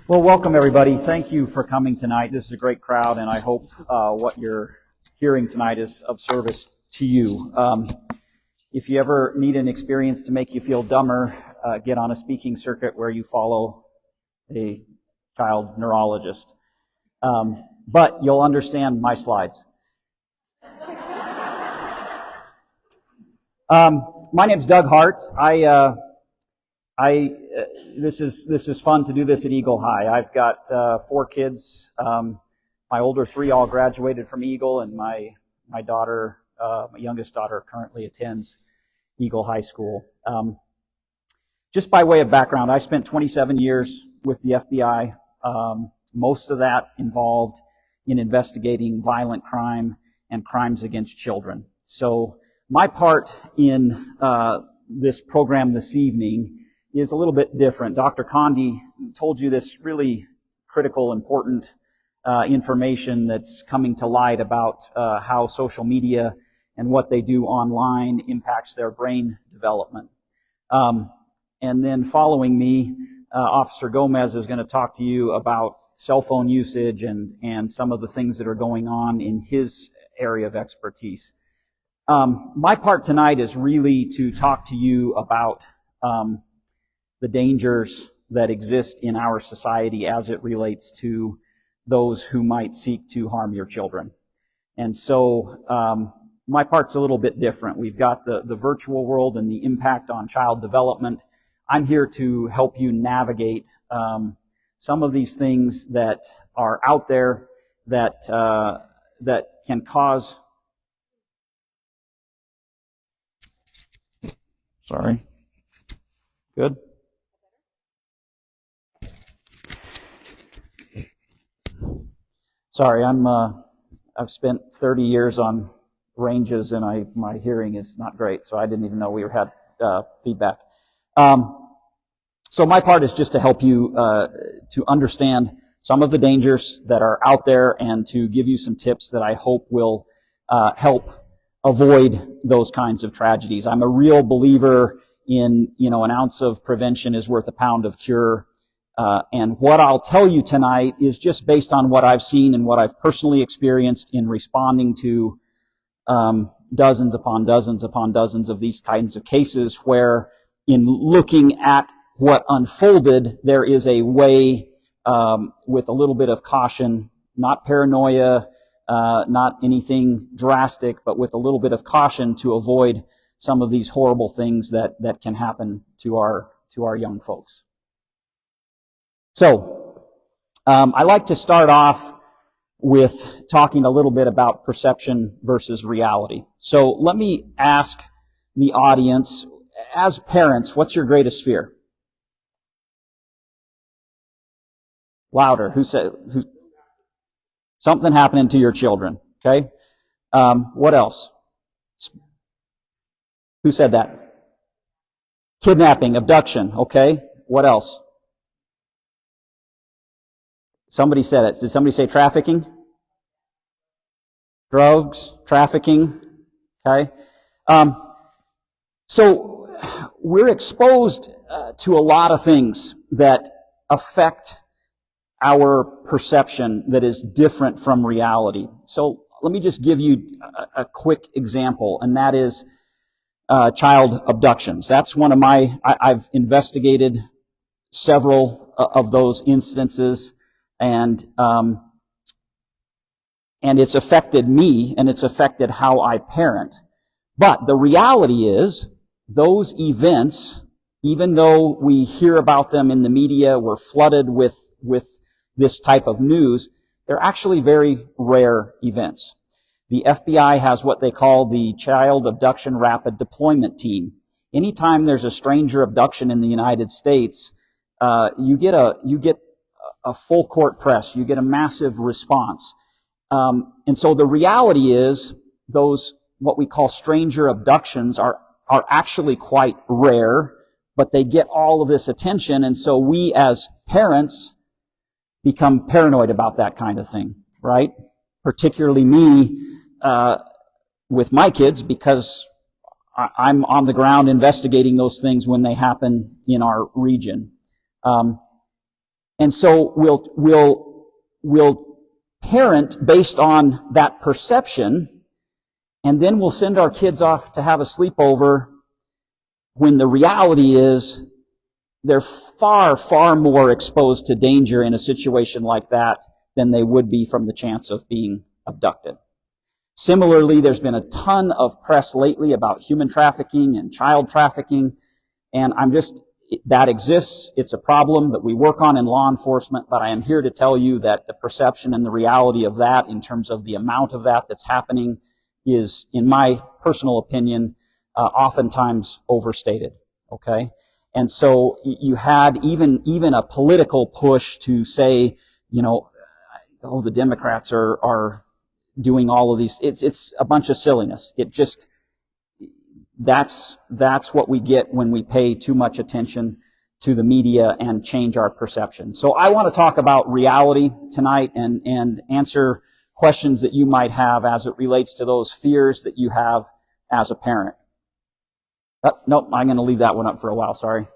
Well, welcome everybody. Thank you for coming tonight. This is a great crowd, and I hope what you're hearing tonight is of service to you. If you ever need an experience to make you feel dumber, get on a speaking circuit where you follow a child neurologist. But you'll understand my slides. My name's Doug Hart. This is fun to do this at Eagle High. I've got 4 kids. My older 3 all graduated from Eagle, and my daughter, my youngest daughter, currently attends Eagle High School. Just by way of background, I spent 27 years with the FBI. Most of that involved in investigating violent crime and crimes against children. So my part in this program this evening is a little bit different. Dr. Condie told you this really critical, important information that's coming to light about how social media and what they do online impacts their brain development. And then following me, Officer Gomez is going to talk to you about cell phone usage and some of the things that are going on in his area of expertise. My part tonight is really to talk to you about the dangers that exist in our society as it relates to those who might seek to harm your children. And so my part's a little bit different. We've got the virtual world and the impact on child development. I'm here to help you navigate some of these things that are out there that can cause. Sorry. Good. Sorry, I've spent 30 years on ranges, and my hearing is not great, so I didn't even know we had feedback. So my part is just to help you to understand some of the dangers that are out there and to give you some tips that I hope will help avoid those kinds of tragedies. I'm a real believer in, an ounce of prevention is worth a pound of cure. And what I'll tell you tonight is just based on what I've seen and what I've personally experienced in responding to dozens upon dozens upon dozens of these kinds of cases where in looking at what unfolded, there is a way with a little bit of caution, not paranoia, not anything drastic, but with a little bit of caution to avoid some of these horrible things that can happen to our young folks. So, I like to start off with talking a little bit about perception versus reality. So let me ask the audience, as parents, what's your greatest fear? Louder. Who said? Something happening to your children. Okay. What else? Who said that? Kidnapping, abduction. Okay. What else? Somebody said it. Did somebody say trafficking? Drugs, trafficking. Okay. So we're exposed to a lot of things that affect our perception that is different from reality. So let me just give you a quick example, and that is child abductions. That's one of I've investigated several of those instances, and it's affected me, and it's affected how I parent. But the reality is, those events, even though we hear about them in the media, we're flooded with this type of news, they're actually very rare events. The FBI has what they call the Child Abduction Rapid Deployment Team. Anytime there's a stranger abduction in the United States, you get a full court press. You get a massive response. And so the reality is, those what we call stranger abductions are actually quite rare, but they get all of this attention, and so we as parents become paranoid about that kind of thing, right? Particularly me with my kids, because I'm on the ground investigating those things when they happen in our region. And so we'll parent based on that perception, and then we'll send our kids off to have a sleepover when the reality is they're far, far more exposed to danger in a situation like that than they would be from the chance of being abducted. Similarly, there's been a ton of press lately about human trafficking and child trafficking, and that exists. It's a problem that we work on in law enforcement, but I am here to tell you that the perception and the reality of that, in terms of the amount of that that's happening, is, in my personal opinion, oftentimes overstated. Okay? And so you had even a political push to say, the Democrats are doing all of these. It's a bunch of silliness. That's what we get when we pay too much attention to the media and change our perception. So I want to talk about reality tonight and answer questions that you might have as it relates to those fears that you have as a parent. Nope, I'm going to leave that one up for a while, sorry.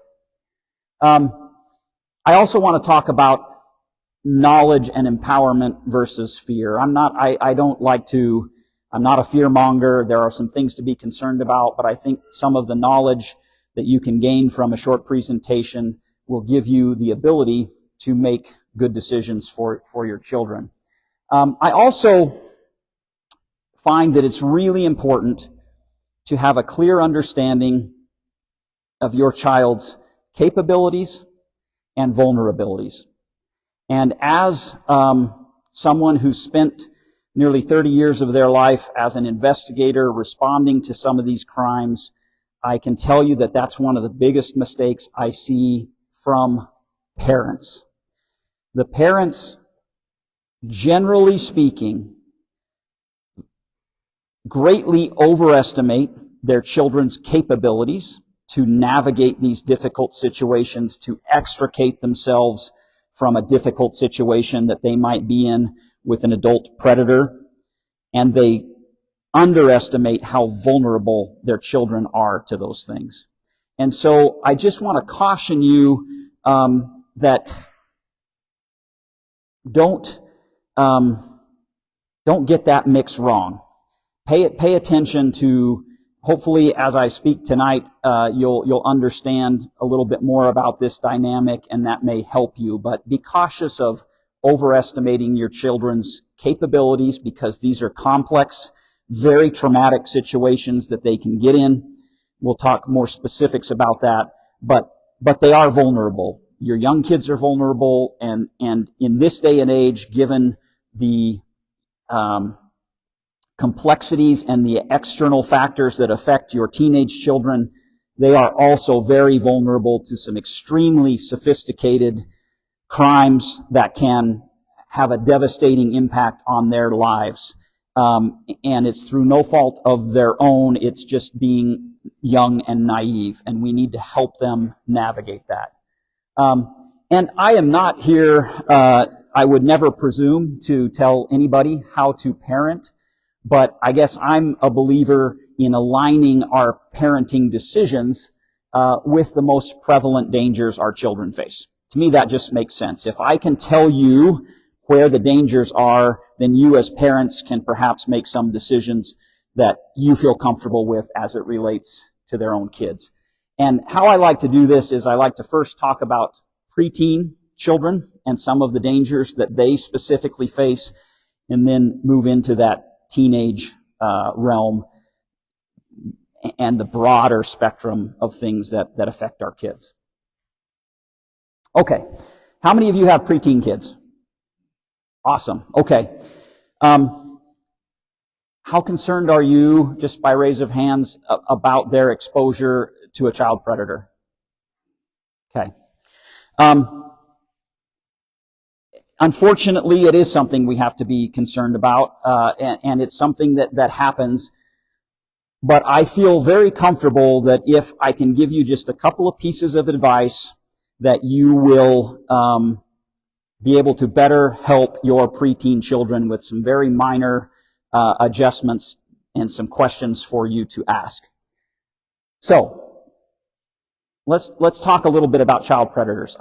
I also want to talk about knowledge and empowerment versus fear. I'm not a fear monger. There are some things to be concerned about, but I think some of the knowledge that you can gain from a short presentation will give you the ability to make good decisions for your children. I also find that it's really important to have a clear understanding of your child's capabilities and vulnerabilities. And as someone who spent nearly 30 years of their life as an investigator responding to some of these crimes, I can tell you that that's one of the biggest mistakes I see from parents. The parents, generally speaking, greatly overestimate their children's capabilities to navigate these difficult situations, to extricate themselves from a difficult situation that they might be in with an adult predator, and they underestimate how vulnerable their children are to those things. And so I just want to caution you that don't get that mix wrong. Pay attention to, hopefully as I speak tonight, you'll understand a little bit more about this dynamic, and that may help you. But be cautious of overestimating your children's capabilities, because these are complex, very traumatic situations that they can get in. We'll talk more specifics about that, but they are vulnerable. Your young kids are vulnerable, and in this day and age, given the complexities and the external factors that affect your teenage children, they are also very vulnerable to some extremely sophisticated crimes that can have a devastating impact on their lives. And it's through no fault of their own. It's just being young and naive, and we need to help them navigate that. And I am not here, I would never presume to tell anybody how to parent, but I guess I'm a believer in aligning our parenting decisions with the most prevalent dangers our children face. To me, that just makes sense. If I can tell you where the dangers are, then you as parents can perhaps make some decisions that you feel comfortable with as it relates to their own kids. And how I like to do this is I like to first talk about preteen children and some of the dangers that they specifically face, and then move into that teenage realm and the broader spectrum of things that affect our kids. Okay, how many of you have preteen kids? Awesome. Okay. How concerned are you, just by raise of hands, about their exposure to a child predator? Okay. Unfortunately, it is something we have to be concerned about, and it's something that happens. But I feel very comfortable that if I can give you just a couple of pieces of advice, that you will be able to better help your preteen children with some very minor adjustments and some questions for you to ask. So, let's talk a little bit about child predators.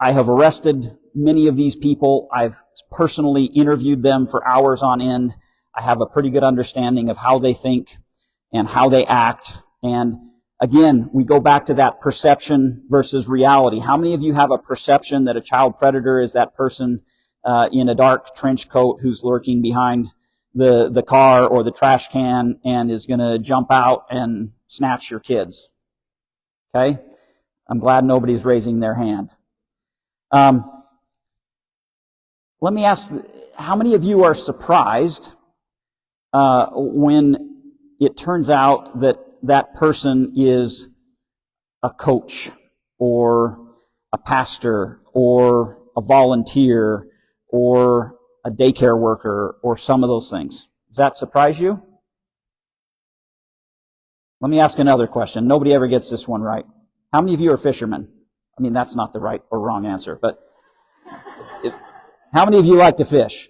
I have arrested many of these people. I've personally interviewed them for hours on end. I have a pretty good understanding of how they think and how they act. And again, we go back to that perception versus reality. How many of you have a perception that a child predator is that person in a dark trench coat who's lurking behind the car or the trash can and is going to jump out and snatch your kids? Okay? I'm glad nobody's raising their hand. Let me ask, how many of you are surprised when it turns out that that person is a coach or a pastor or a volunteer or a daycare worker or some of those things? Does that surprise you? Let me ask another question. Nobody ever gets this one right. How many of you are fishermen? I mean, that's not the right or wrong answer, but how many of you like to fish?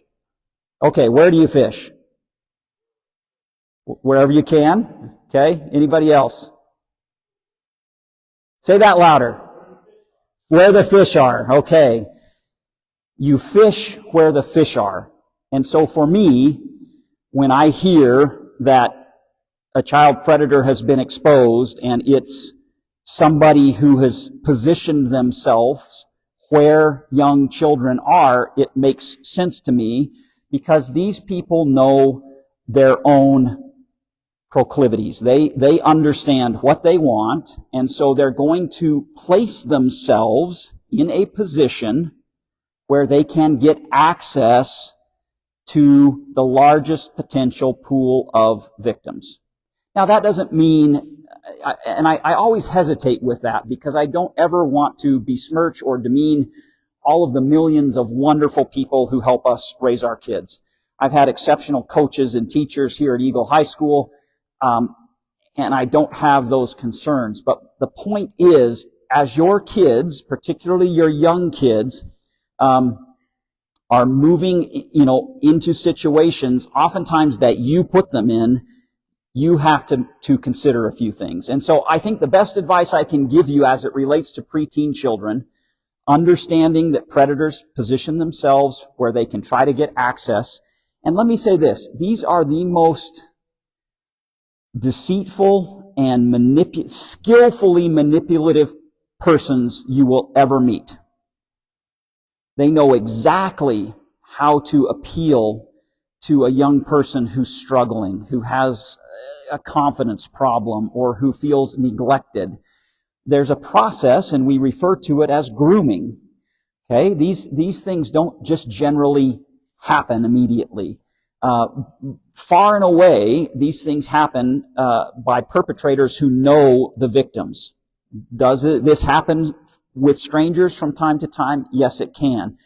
Okay, where do you fish? Wherever you can. Okay, anybody else? Say that louder. Where the fish are. Okay. You fish where the fish are. And so for me, when I hear that a child predator has been exposed and it's somebody who has positioned themselves where young children are, it makes sense to me, because these people know their own proclivities. They understand what they want, and so they're going to place themselves in a position where they can get access to the largest potential pool of victims. Now, that doesn't mean, and I always hesitate with that, because I don't ever want to besmirch or demean all of the millions of wonderful people who help us raise our kids. I've had exceptional coaches and teachers here at Eagle High School, and I don't have those concerns. But the point is, as your kids, particularly your young kids, are moving, into situations, oftentimes that you put them in, you have to consider a few things. And so I think the best advice I can give you as it relates to preteen children, understanding that predators position themselves where they can try to get access. And let me say this, these are the most deceitful and skillfully manipulative persons you will ever meet. They know exactly how to appeal to a young person who's struggling, who has a confidence problem, or who feels neglected. There's a process, and we refer to it as grooming. Okay? These things don't just generally happen immediately. Far and away, these things happen by perpetrators who know the victims. Does this happen with strangers from time to time? Yes, it can.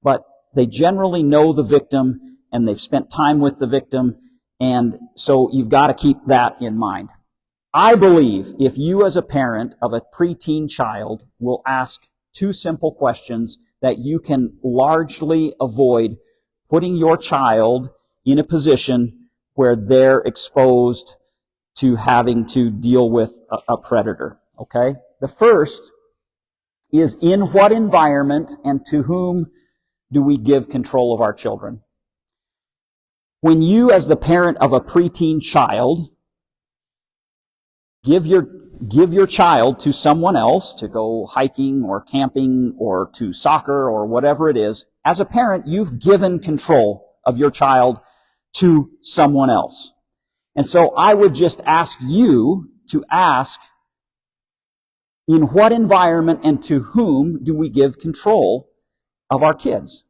But they generally know the victim, and they've spent time with the victim, and so you've got to keep that in mind. I believe if you as a parent of a preteen child will ask two simple questions, that you can largely avoid putting your child in a position where they're exposed to having to deal with a predator. Okay? The first is, in what environment and to whom do we give control of our children? When you, as the parent of a preteen child, give your child to someone else to go hiking or camping or to soccer or whatever it is, as a parent, you've given control of your child to someone else. And so I would just ask you to ask, in what environment and to whom do we give control of our kids?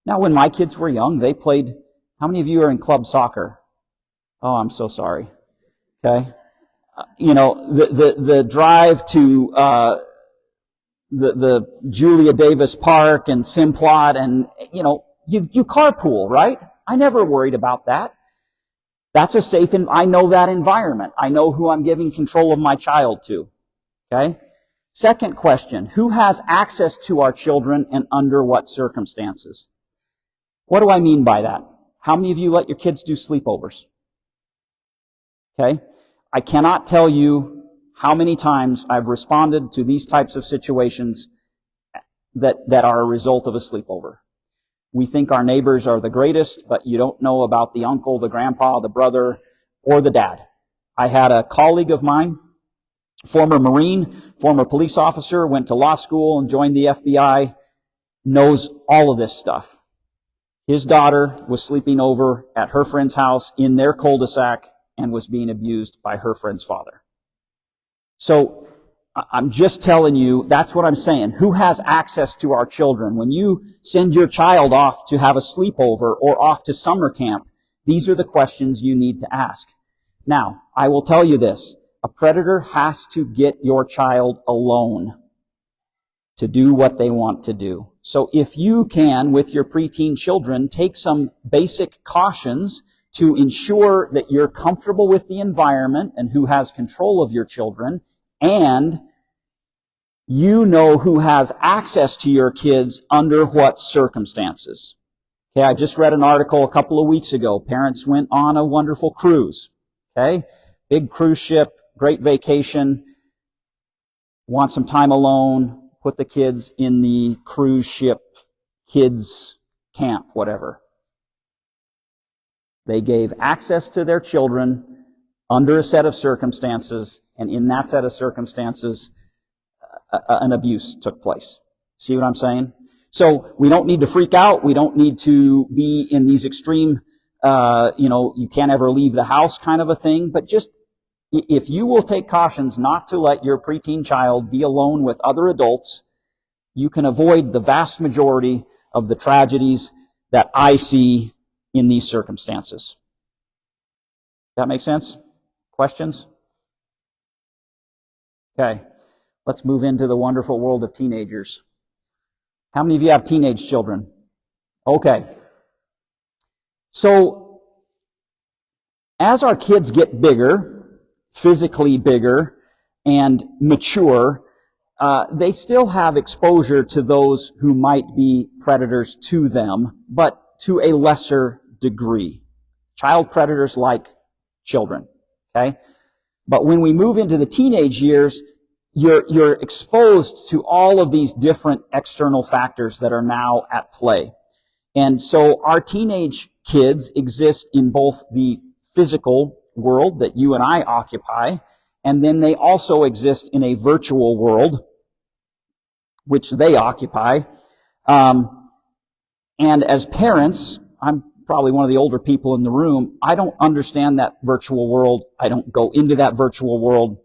Now, when my kids were young, they played. How many of you are in club soccer? Oh, I'm so sorry. Okay. The drive to the Julia Davis Park and Simplot, and you carpool, right? I never worried about that. That's a safe, and I know that environment. I know who I'm giving control of my child to. Okay? Second question, who has access to our children and under what circumstances? What do I mean by that? How many of you let your kids do sleepovers? Okay? I cannot tell you how many times I've responded to these types of situations that are a result of a sleepover. We think our neighbors are the greatest, but you don't know about the uncle, the grandpa, the brother, or the dad. I had a colleague of mine, former Marine, former police officer, went to law school and joined the FBI, knows all of this stuff. His daughter was sleeping over at her friend's house in their cul-de-sac and was being abused by her friend's father. So I'm just telling you, that's what I'm saying. Who has access to our children? When you send your child off to have a sleepover or off to summer camp, these are the questions you need to ask. Now, I will tell you this. A predator has to get your child alone to do what they want to do. So if you can, with your preteen children, take some basic cautions to ensure that you're comfortable with the environment and who has control of your children, and you know who has access to your kids under what circumstances. Okay, I just read an article a couple of weeks ago. Parents went on a wonderful cruise. Okay, big cruise ship, great vacation, want some time alone, put the kids in the cruise ship kids camp, whatever. They gave access to their children under a set of circumstances, and in that set of circumstances, an abuse took place. See what I'm saying? So we don't need to freak out. We don't need to be in these extreme, you can't ever leave the house kind of a thing. But just, if you will take cautions not to let your preteen child be alone with other adults, you can avoid the vast majority of the tragedies that I see in these circumstances. That make sense? Questions? Okay. Let's move into the wonderful world of teenagers. How many of you have teenage children? Okay. So, as our kids get bigger, physically bigger, and mature, they still have exposure to those who might be predators to them, but to a lesser degree. Child predators like children. Okay? But when we move into the teenage years, you're exposed to all of these different external factors that are now at play. And so our teenage kids exist in both the physical world that you and I occupy, and then they also exist in a virtual world, which they occupy. And as parents, I'm probably one of the older people in the room, I don't understand that virtual world. I don't go into that virtual world.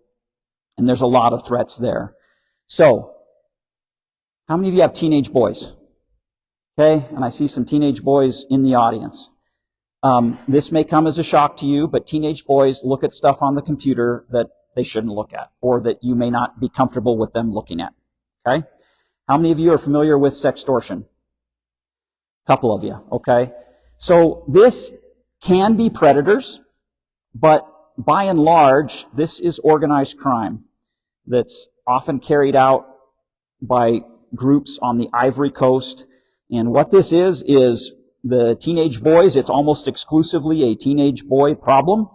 And there's a lot of threats there. So, how many of you have teenage boys? Okay, and I see some teenage boys in the audience. This may come as a shock to you, but teenage boys look at stuff on the computer that they shouldn't look at, or that you may not be comfortable with them looking at. Okay? How many of you are familiar with sextortion? A couple of you, okay? So this can be predators, but by and large, this is organized crime that's often carried out by groups on the Ivory Coast. And what this is the teenage boys, it's almost exclusively a teenage boy problem,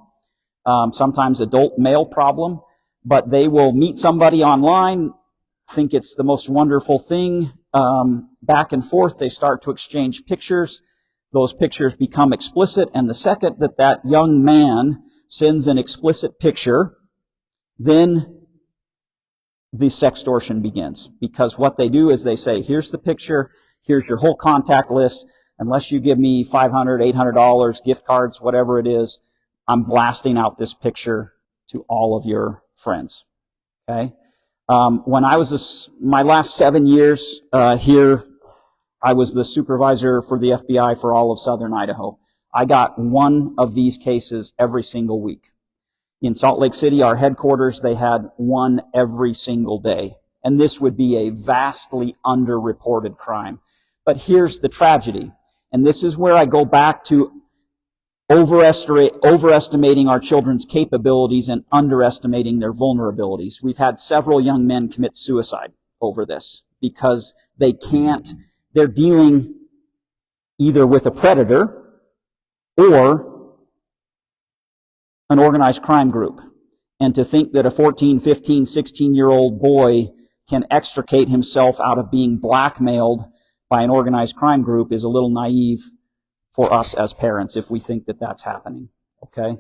sometimes adult male problem, but they will meet somebody online, think it's the most wonderful thing, back and forth. They start to exchange pictures. Those pictures become explicit, and the second that that young man sends an explicit picture, then the sextortion begins. Because what they do is they say, here's the picture, here's your whole contact list. Unless you give me $500, $800, gift cards, whatever it is, I'm blasting out this picture to all of your friends. Okay? When I was my last 7 years here, I was the supervisor for the FBI for all of southern Idaho. I got one of these cases every single week. In Salt Lake City, our headquarters, they had one every single day. And this would be a vastly underreported crime. But here's the tragedy. And this is where I go back to overestimating our children's capabilities and underestimating their vulnerabilities. We've had several young men commit suicide over this because they're dealing either with a predator or an organized crime group. And to think that a 14, 15, 16-year-old boy can extricate himself out of being blackmailed by an organized crime group is a little naive for us as parents if we think that that's happening. Okay?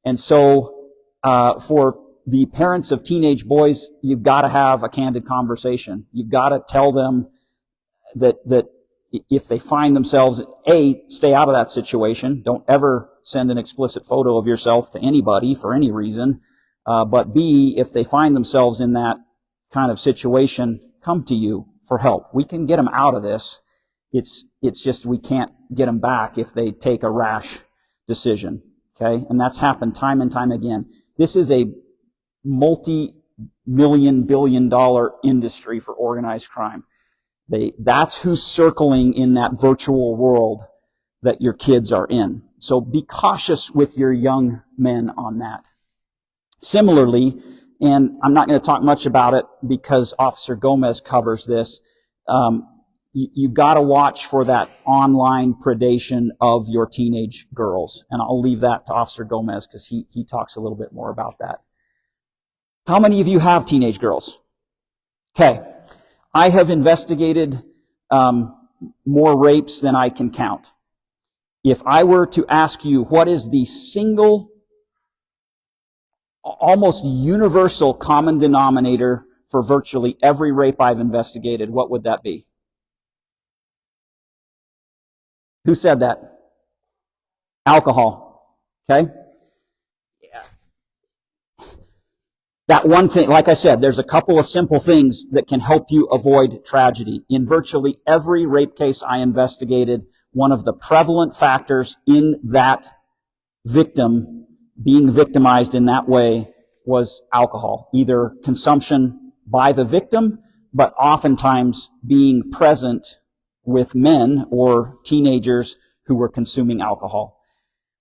And so for the parents of teenage boys, you've got to have a candid conversation. You've got to tell them that if they find themselves, A, stay out of that situation. Don't ever send an explicit photo of yourself to anybody for any reason. But B, if they find themselves in that kind of situation, come to you for help. We can get them out of this. It's just we can't get them back if they take a rash decision. Okay? And that's happened time and time again. This is a multi-million, billion-dollar industry for organized crime. That's who's circling in that virtual world that your kids are in. So be cautious with your young men on that. Similarly, and I'm not going to talk much about it because Officer Gomez covers this, you've got to watch for that online predation of your teenage girls. And I'll leave that to Officer Gomez because he talks a little bit more about that. How many of you have teenage girls? Okay. I have investigated more rapes than I can count. If I were to ask you what is the single, almost universal common denominator for virtually every rape I've investigated, what would that be? Who said that? Alcohol. Okay? That one thing, like I said, there's a couple of simple things that can help you avoid tragedy. In virtually every rape case I investigated, one of the prevalent factors in that victim being victimized in that way was alcohol. Either consumption by the victim, but oftentimes being present with men or teenagers who were consuming alcohol.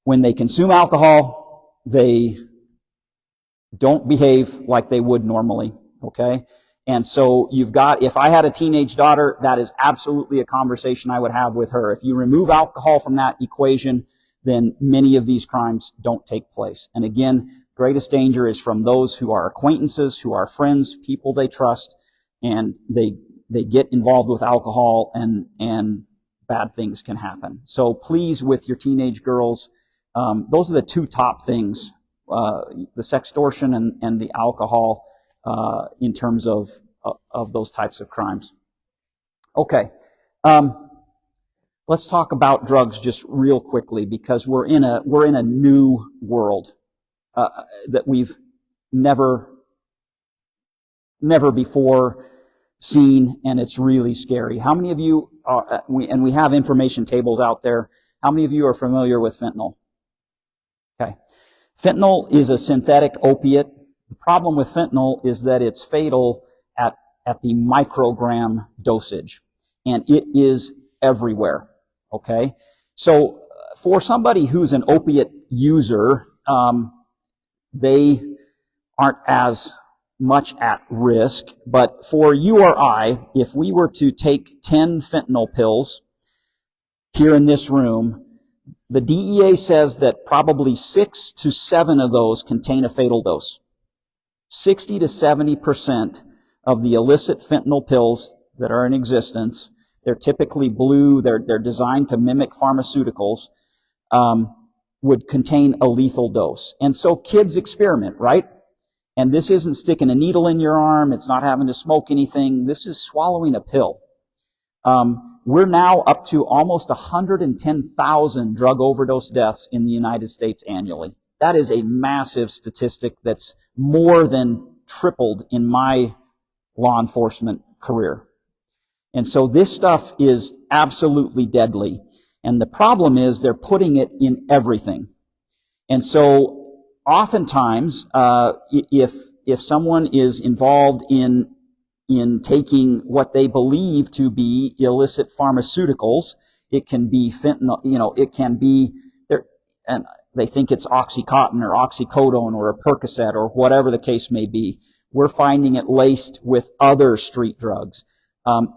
When they consume alcohol, they don't behave like they would normally, okay? And so if I had a teenage daughter, that is absolutely a conversation I would have with her. If you remove alcohol from that equation, then many of these crimes don't take place. And again, greatest danger is from those who are acquaintances, who are friends, people they trust, and they get involved with alcohol and bad things can happen. So please, with your teenage girls, those are the two top things. The sextortion and the alcohol in terms of those types of crimes. Okay, let's talk about drugs just real quickly because we're in a new world that we've never before seen, and it's really scary. How many of you are? We have information tables out there. How many of you are familiar with fentanyl? Okay. Fentanyl is a synthetic opiate. The problem with fentanyl is that it's fatal at the microgram dosage, and it is everywhere, okay? So for somebody who's an opiate user, they aren't as much at risk, but for you or I, if we were to take 10 fentanyl pills here in this room, the DEA says that probably 6 to 7 of those contain a fatal dose. 60 to 70% of the illicit fentanyl pills that are in existence, they're typically blue, they're designed to mimic pharmaceuticals, would contain a lethal dose. And so kids experiment, right? And this isn't sticking a needle in your arm, it's not having to smoke anything, this is swallowing a pill. We're now up to almost 110,000 drug overdose deaths in the United States annually. That is a massive statistic that's more than tripled in my law enforcement career. And so this stuff is absolutely deadly. And the problem is they're putting it in everything. And so oftentimes, if someone is involved in taking what they believe to be illicit pharmaceuticals, it can be fentanyl, it can be, and they think it's Oxycontin or oxycodone or a Percocet or whatever the case may be. We're finding it laced with other street drugs.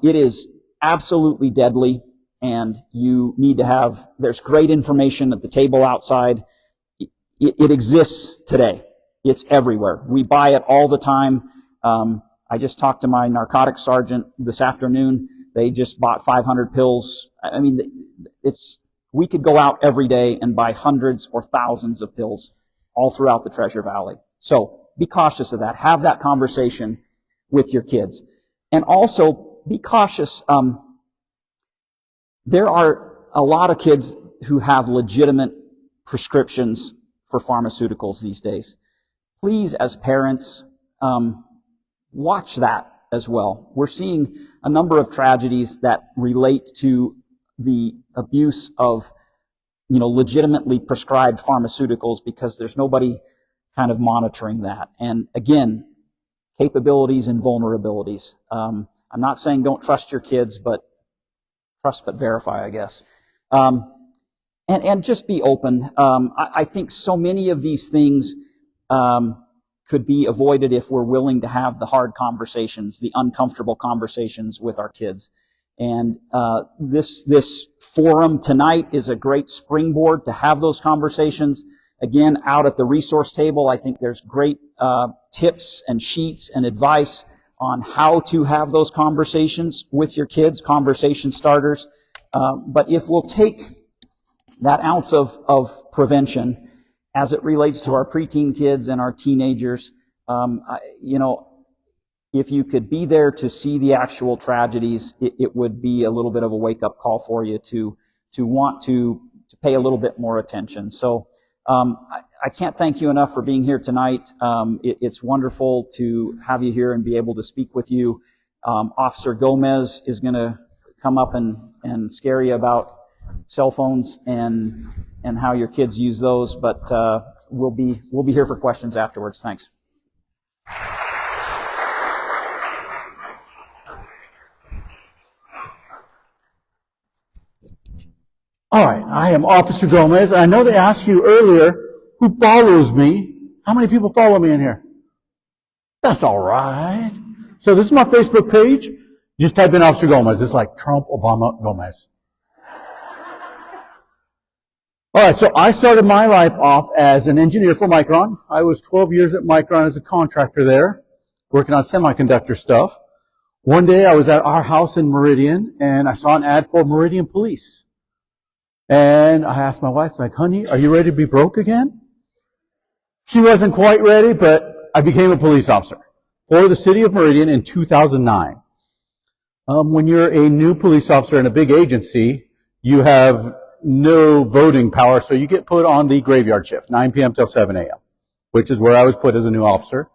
It is absolutely deadly, and you need to have, there's great information at the table outside. It exists today. It's everywhere. We buy it all the time. I just talked to my narcotics sergeant this afternoon. They just bought 500 pills. I mean, we could go out every day and buy hundreds or thousands of pills all throughout the Treasure Valley. So be cautious of that. Have that conversation with your kids. And also be cautious. There are a lot of kids who have legitimate prescriptions for pharmaceuticals these days. Please, as parents, watch that as well. We're seeing a number of tragedies that relate to the abuse of, legitimately prescribed pharmaceuticals because there's nobody kind of monitoring that. And again, capabilities and vulnerabilities. I'm not saying don't trust your kids, but trust but verify, I guess. And just be open. I think so many of these things could be avoided if we're willing to have the hard conversations, the uncomfortable conversations with our kids. And this forum tonight is a great springboard to have those conversations. Again, out at the resource table, I think there's great tips and sheets and advice on how to have those conversations with your kids, conversation starters. But if we'll take that ounce of prevention as it relates to our preteen kids and our teenagers, if you could be there to see the actual tragedies, it would be a little bit of a wake-up call for you to want to pay a little bit more attention. So I can't thank you enough for being here tonight. It's wonderful to have you here and be able to speak with you. Officer Gomez is going to come up and scare you about cell phones and how your kids use those, but we'll be here for questions afterwards. Thanks. All right, I am Officer Gomez. I know they asked you earlier who follows me. How many people follow me in here? That's all right. So this is my Facebook page. Just type in Officer Gomez. It's like Trump, Obama, Gomez. All right, so I started my life off as an engineer for Micron. I was 12 years at Micron as a contractor there, working on semiconductor stuff. One day I was at our house in Meridian, and I saw an ad for Meridian Police. And I asked my wife, like, honey, are you ready to be broke again? She wasn't quite ready, but I became a police officer for the city of Meridian in 2009. When you're a new police officer in a big agency, you have no voting power, so you get put on the graveyard shift, 9 p.m. till 7 a.m., which is where I was put as a new officer.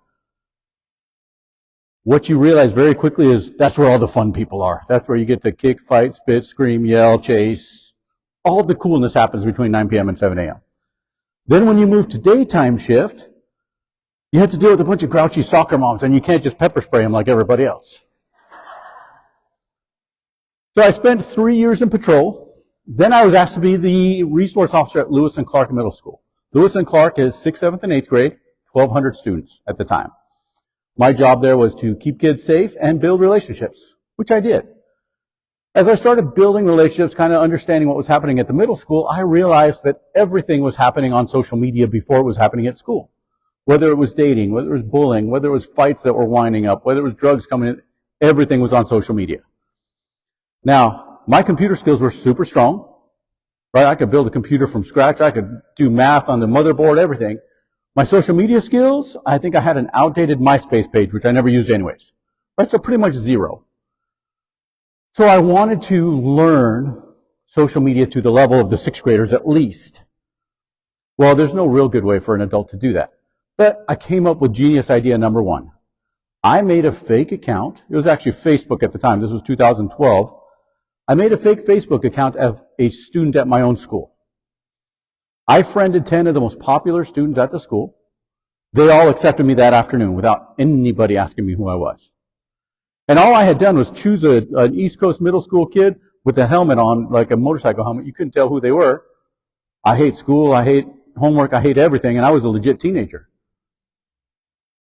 What you realize very quickly is that's where all the fun people are. That's where you get to kick, fight, spit, scream, yell, chase. All the coolness happens between 9 p.m. and 7 a.m. Then when you move to daytime shift, you have to deal with a bunch of grouchy soccer moms, and you can't just pepper spray them like everybody else. So I spent 3 years in patrol. Then I was asked to be the resource officer at Lewis and Clark Middle School. Lewis and Clark is 6th, 7th, and 8th grade, 1,200 students at the time. My job there was to keep kids safe and build relationships, which I did. As I started building relationships, kind of understanding what was happening at the middle school, I realized that everything was happening on social media before it was happening at school. Whether it was dating, whether it was bullying, whether it was fights that were winding up, whether it was drugs coming in, everything was on social media. Now, my computer skills were super strong, right? I could build a computer from scratch. I could do math on the motherboard, everything. My social media skills, I think I had an outdated MySpace page, which I never used anyways. Right? So pretty much zero. So I wanted to learn social media to the level of the 6th graders at least. Well, there's no real good way for an adult to do that. But I came up with genius idea number 1. I made a fake account. It was actually Facebook at the time. This was 2012. I made a fake Facebook account of a student at my own school. I friended 10 of the most popular students at the school. They all accepted me that afternoon without anybody asking me who I was. And all I had done was choose an East Coast middle school kid with a helmet on, like a motorcycle helmet. You couldn't tell who they were. I hate school, I hate homework, I hate everything, and I was a legit teenager.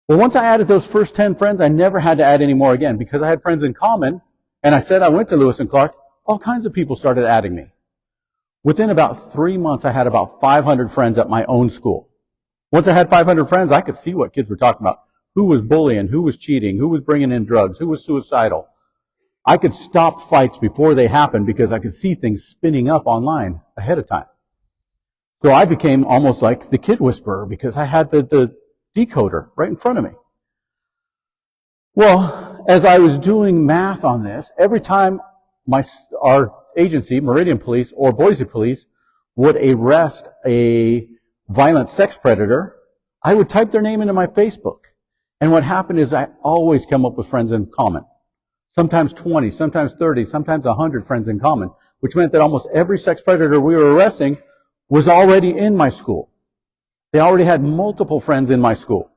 Well, once I added those first 10 friends, I never had to add any more again because I had friends in common, and I said I went to Lewis and Clark. All kinds of people started adding me. Within about 3 months, I had about 500 friends at my own school. Once I had 500 friends, I could see what kids were talking about. Who was bullying, who was cheating, who was bringing in drugs, who was suicidal. I could stop fights before they happened because I could see things spinning up online ahead of time. So I became almost like the kid whisperer because I had the decoder right in front of me. Well, as I was doing math on this, every time our agency, Meridian Police or Boise Police, would arrest a violent sex predator, I would type their name into my Facebook. And what happened is I always come up with friends in common. Sometimes 20, sometimes 30, sometimes 100 friends in common, which meant that almost every sex predator we were arresting was already in my school. They already had multiple friends in my school.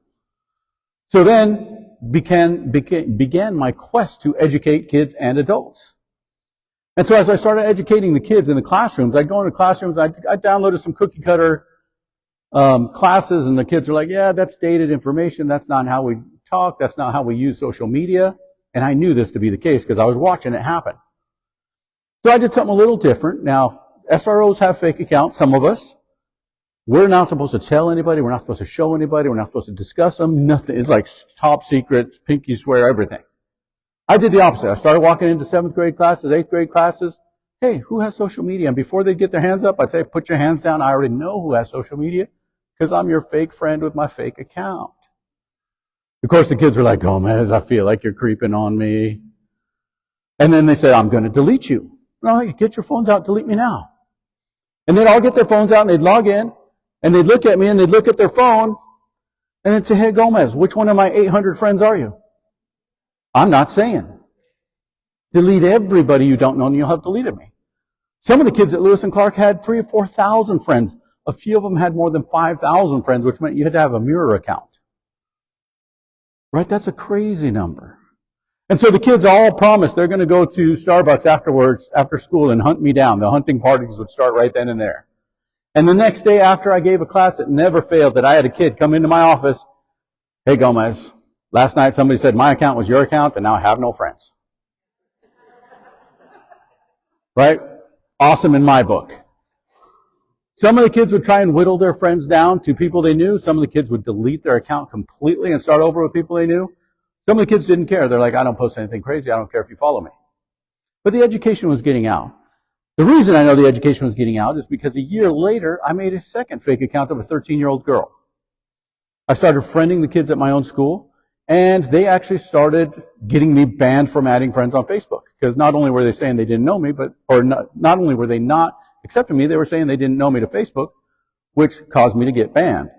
So then began my quest to educate kids and adults. And so as I started educating the kids in the classrooms, I'd go into classrooms, I downloaded some cookie cutter classes, and the kids are like, yeah, that's dated information. That's not how we talk. That's not how we use social media. And I knew this to be the case because I was watching it happen. So I did something a little different. Now, SROs have fake accounts, some of us. We're not supposed to tell anybody. We're not supposed to show anybody. We're not supposed to discuss them. Nothing. It's like top secret, pinky swear, everything. I did the opposite. I started walking into 7th grade classes, 8th grade classes. Hey, who has social media? And before they get their hands up, I'd say, put your hands down. I already know who has social media because I'm your fake friend with my fake account. Of course, the kids were like, oh, man, I feel like you're creeping on me. And then they said, I'm going to delete you. No, get your phones out, delete me now. And they'd all get their phones out and they'd log in and they'd look at me and they'd look at their phone and they'd say, hey, Gomez, which one of my 800 friends are you? I'm not saying. Delete everybody you don't know and you'll have deleted me. Some of the kids at Lewis and Clark had 3,000 or 4,000 friends. A few of them had more than 5,000 friends, which meant you had to have a mirror account. Right? That's a crazy number. And so the kids all promised they're going to go to Starbucks afterwards, after school, and hunt me down. The hunting parties would start right then and there. And the next day after I gave a class, it never failed that I had a kid come into my office. Hey, Gomez, last night somebody said my account was your account, and now I have no friends. Right? Awesome in my book. Some of the kids would try and whittle their friends down to people they knew. Some of the kids would delete their account completely and start over with people they knew. Some of the kids didn't care. They're like, I don't post anything crazy. I don't care if you follow me. But the education was getting out. The reason I know the education was getting out is because a year later, I made a second fake account of a 13-year-old girl. I started friending the kids at my own school, and they actually started getting me banned from adding friends on Facebook. Because not only were they saying they didn't know me, not only were they not accepting me, they were saying they didn't know me to Facebook, which caused me to get banned.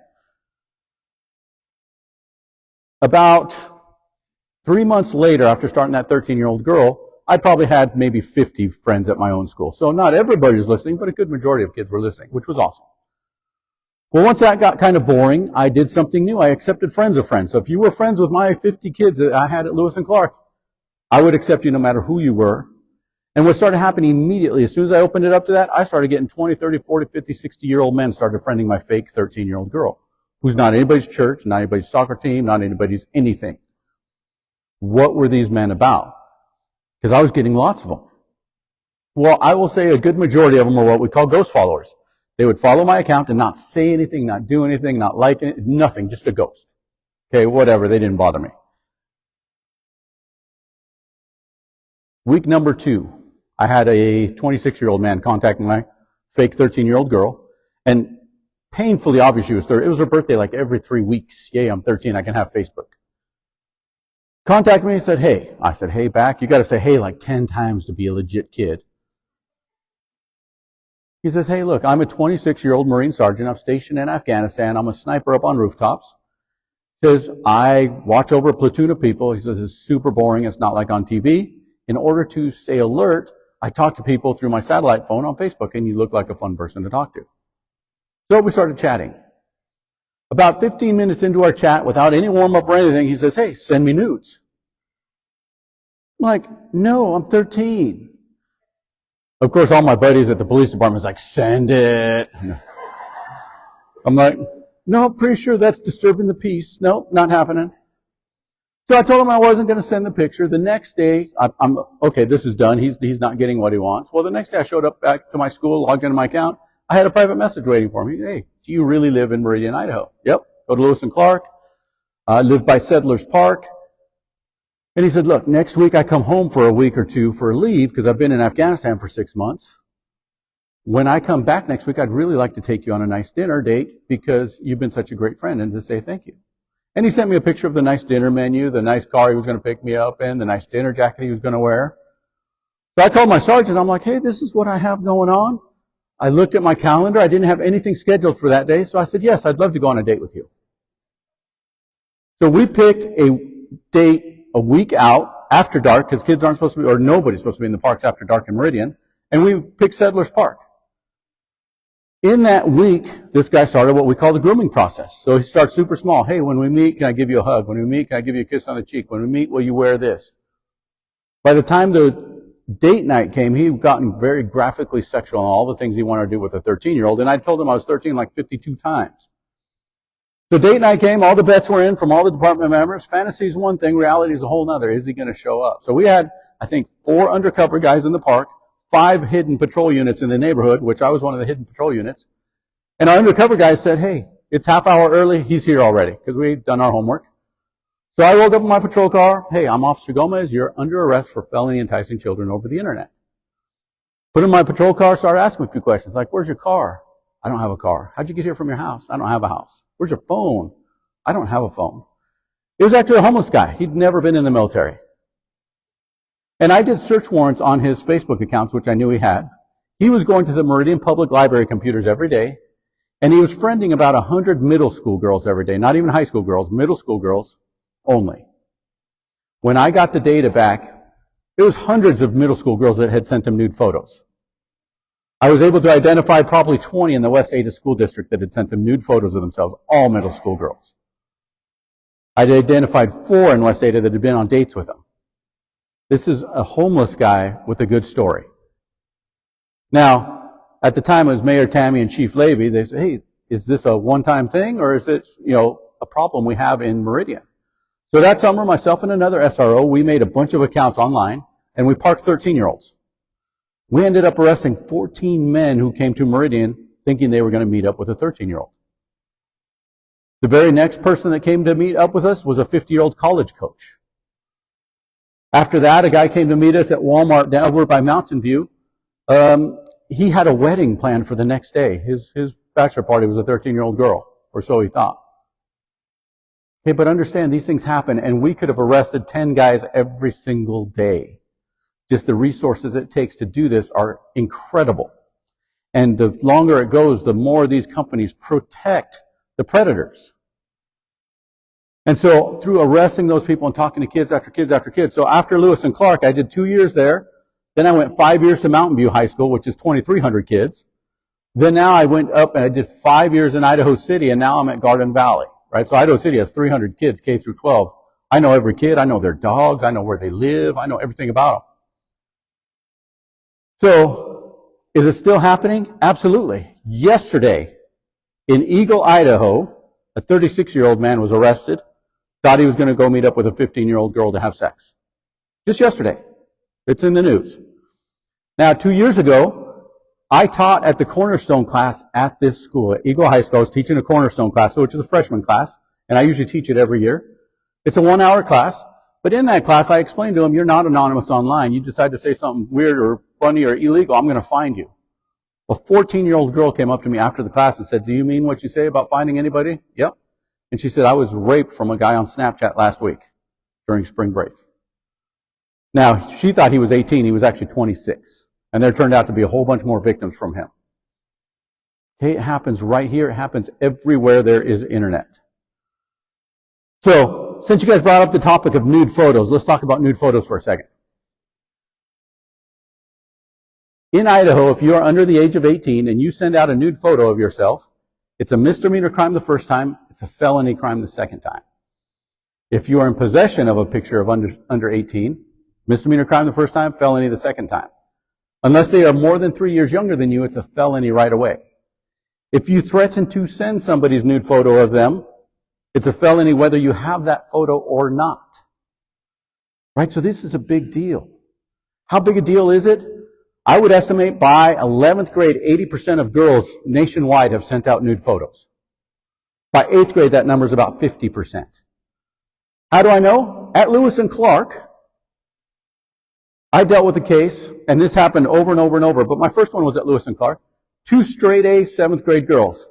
About 3 months later, after starting that 13-year-old girl, I probably had maybe 50 friends at my own school. So not everybody was listening, but a good majority of kids were listening, which was awesome. Well, once that got kind of boring, I did something new. I accepted friends of friends. So if you were friends with my 50 kids that I had at Lewis and Clark, I would accept you no matter who you were. And what started happening immediately, as soon as I opened it up to that, I started getting 20, 30, 40, 50, 60-year-old men started friending my fake 13-year-old girl, who's not anybody's church, not anybody's soccer team, not anybody's anything. What were these men about? Because I was getting lots of them. Well, I will say a good majority of them are what we call ghost followers. They would follow my account and not say anything, not do anything, not like it, nothing, just a ghost. Okay, whatever, they didn't bother me. Week number 2, I had a 26-year-old man contact my fake 13-year-old girl, and painfully obvious she was 30. It was her birthday like every 3 weeks. Yay, I'm 13, I can have Facebook. Contact me and said, hey. I said, hey back. You got to say hey like 10 times to be a legit kid. He says, hey, look, I'm a 26-year-old Marine Sergeant. I'm stationed in Afghanistan. I'm a sniper up on rooftops. Says, I watch over a platoon of people. He says, it's super boring. It's not like on TV. In order to stay alert, I talk to people through my satellite phone on Facebook, and you look like a fun person to talk to. So we started chatting. About 15 minutes into our chat, without any warm-up or anything, he says, hey, send me nudes. I'm like, no, I'm 13. Of course, all my buddies at the police department is like, send it. I'm like, no, I'm pretty sure that's disturbing the peace. No, not happening. So I told him I wasn't going to send the picture. The next day, I'm okay, this is done. He's not getting what he wants. Well, the next day I showed up back to my school, logged into my account. I had a private message waiting for me. Hey, do you really live in Meridian, Idaho? Yep. Go to Lewis and Clark. I live by Settlers Park. And he said, look, next week I come home for a week or two for a leave because I've been in Afghanistan for 6 months. When I come back next week, I'd really like to take you on a nice dinner date because you've been such a great friend, and to say thank you. And he sent me a picture of the nice dinner menu, the nice car he was going to pick me up in, the nice dinner jacket he was going to wear. So I told my sergeant, I'm like, hey, this is what I have going on. I looked at my calendar. I didn't have anything scheduled for that day. So I said, yes, I'd love to go on a date with you. So we picked a date a week out after dark because kids aren't supposed to be, or nobody's supposed to be in the parks after dark in Meridian. And we picked Settlers Park. In that week, this guy started what we call the grooming process. So he starts super small. Hey, when we meet, can I give you a hug? When we meet, can I give you a kiss on the cheek? When we meet, will you wear this? By the time the date night came, he'd gotten very graphically sexual on all the things he wanted to do with a 13-year-old. And I told him I was 13 like 52 times. So date night came, all the bets were in from all the department members. Fantasy is one thing, reality is a whole nother. Is he going to show up? So we had, I think, 4 undercover guys in the park, 5 hidden patrol units in the neighborhood, which I was one of the hidden patrol units. And our undercover guys said, hey, it's half hour early, he's here already, because we'd done our homework. So I woke up in my patrol car. Hey, I'm Officer Gomez. You're under arrest for felony enticing children over the internet. Put in my patrol car, started asking a few questions, like, where's your car? I don't have a car. How'd you get here from your house? I don't have a house. Where's your phone? I don't have a phone. It was actually a homeless guy. He'd never been in the military. And I did search warrants on his Facebook accounts, which I knew he had. He was going to the Meridian Public Library computers every day, and he was friending about 100 middle school girls every day, not even high school girls, middle school girls only. When I got the data back, there was hundreds of middle school girls that had sent him nude photos. I was able to identify probably 20 in the West Ada School District that had sent him nude photos of themselves, all middle school girls. I'd identified 4 in West Ada that had been on dates with him. This is a homeless guy with a good story. Now, at the time it was Mayor Tammy and Chief Levy. They said, hey, is this a one-time thing or is it, a problem we have in Meridian? So that summer, myself and another SRO, we made a bunch of accounts online and we parked 13-year-olds. We ended up arresting 14 men who came to Meridian thinking they were going to meet up with a 13-year-old. The very next person that came to meet up with us was a 50-year-old college coach. After that, a guy came to meet us at Walmart down over by Mountain View. He had a wedding planned for the next day. His bachelor party was a 13-year-old girl, or so he thought. Okay, but understand, these things happen, and we could have arrested 10 guys every single day. Just the resources it takes to do this are incredible. And the longer it goes, the more these companies protect the predators. And so through arresting those people and talking to kids after kids after kids. So after Lewis and Clark, I did 2 years there. Then I went 5 years to Mountain View High School, which is 2,300 kids. Then now I went up and I did 5 years in Idaho City, and now I'm at Garden Valley. Right? So Idaho City has 300 kids, K through 12. I know every kid. I know their dogs. I know where they live. I know everything about them. So is it still happening? Absolutely. Yesterday in Eagle, Idaho, a 36-year-old man was arrested. Thought he was going to go meet up with a 15-year-old girl to have sex. Just yesterday. It's in the news. Now, 2 years ago, I taught at the Cornerstone class at this school, at Eagle High School. I was teaching a Cornerstone class, which is a freshman class, and I usually teach it every year. It's a 1-hour class, but in that class, I explained to them, you're not anonymous online. You decide to say something weird or funny or illegal, I'm going to find you. A 14-year-old girl came up to me after the class and said, do you mean what you say about finding anybody? Yep. And she said, I was raped from a guy on Snapchat last week during spring break. Now, she thought he was 18. He was actually 26. And there turned out to be a whole bunch more victims from him. Okay, it happens right here. It happens everywhere there is internet. So, since you guys brought up the topic of nude photos, let's talk about nude photos for a second. In Idaho, if you are under the age of 18 and you send out a nude photo of yourself, it's a misdemeanor crime the first time, it's a felony crime the second time. If you are in possession of a picture of under 18, misdemeanor crime the first time, felony the second time. Unless they are more than 3 years younger than you, it's a felony right away. If you threaten to send somebody's nude photo of them, it's a felony whether you have that photo or not. Right? So this is a big deal. How big a deal is it? I would estimate by 11th grade, 80% of girls nationwide have sent out nude photos. By 8th grade, that number is about 50%. How do I know? At Lewis and Clark, I dealt with a case, and this happened over and over and over, but my first one was at Lewis and Clark. 2 straight A 7th grade girls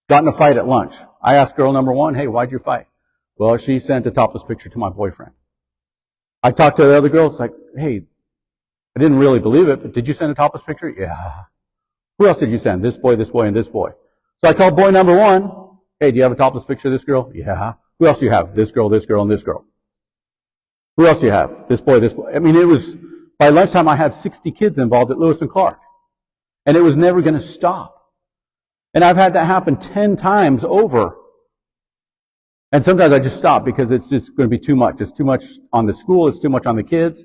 got in a fight at lunch. I asked girl number 1, hey, why'd you fight? Well, she sent a topless picture to my boyfriend. I talked to the other girl, it's like, hey, I didn't really believe it, but did you send a topless picture? Yeah. Who else did you send? This boy, and this boy. So I called boy number 1, hey, do you have a topless picture of this girl? Yeah. Who else do you have? This girl, and this girl. Who else do you have? This boy, this boy. I mean, it was, by lunchtime I had 60 kids involved at Lewis and Clark. And it was never going to stop. And I've had that happen 10 times over. And sometimes I just stop because it's just going to be too much. It's too much on the school, it's too much on the kids.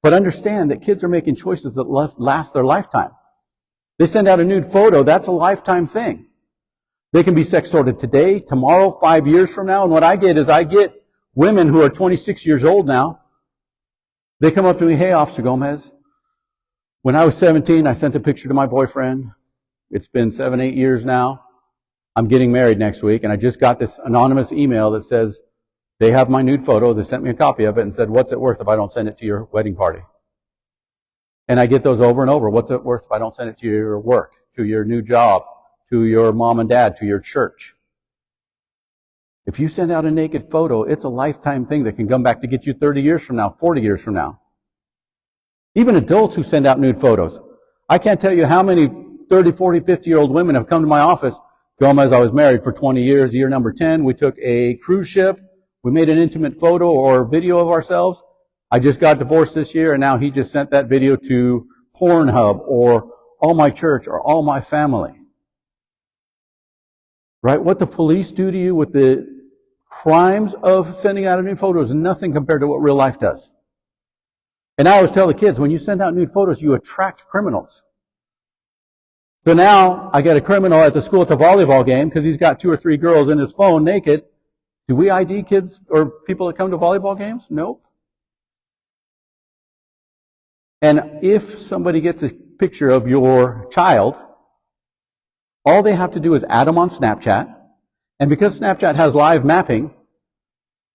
But understand that kids are making choices that last their lifetime. They send out a nude photo, that's a lifetime thing. They can be sextorted today, tomorrow, 5 years from now. And what I get is I get women who are 26 years old now. They come up to me, hey, Officer Gomez, when I was 17, I sent a picture to my boyfriend. It's been 7, 8 years now. I'm getting married next week, and I just got this anonymous email that says, they have my nude photo. They sent me a copy of it and said, what's it worth if I don't send it to your wedding party? And I get those over and over. What's it worth if I don't send it to your work, to your new job, to your mom and dad, to your church? If you send out a naked photo, it's a lifetime thing that can come back to get you 30 years from now, 40 years from now. Even adults who send out nude photos. I can't tell you how many 30, 40, 50-year-old women have come to my office. Gomez, I was married for 20 years. Year number 10, we took a cruise ship. We made an intimate photo or video of ourselves. I just got divorced this year, and now he just sent that video to Pornhub or All My Church or All My Family. Right? What the police do to you with the crimes of sending out a nude photo is nothing compared to what real life does. And I always tell the kids, when you send out nude photos, you attract criminals. So now I got a criminal at the school at the volleyball game because he's got 2 or 3 girls in his phone naked. Do we ID kids or people that come to volleyball games? Nope. And if somebody gets a picture of your child, all they have to do is add them on Snapchat. And because Snapchat has live mapping,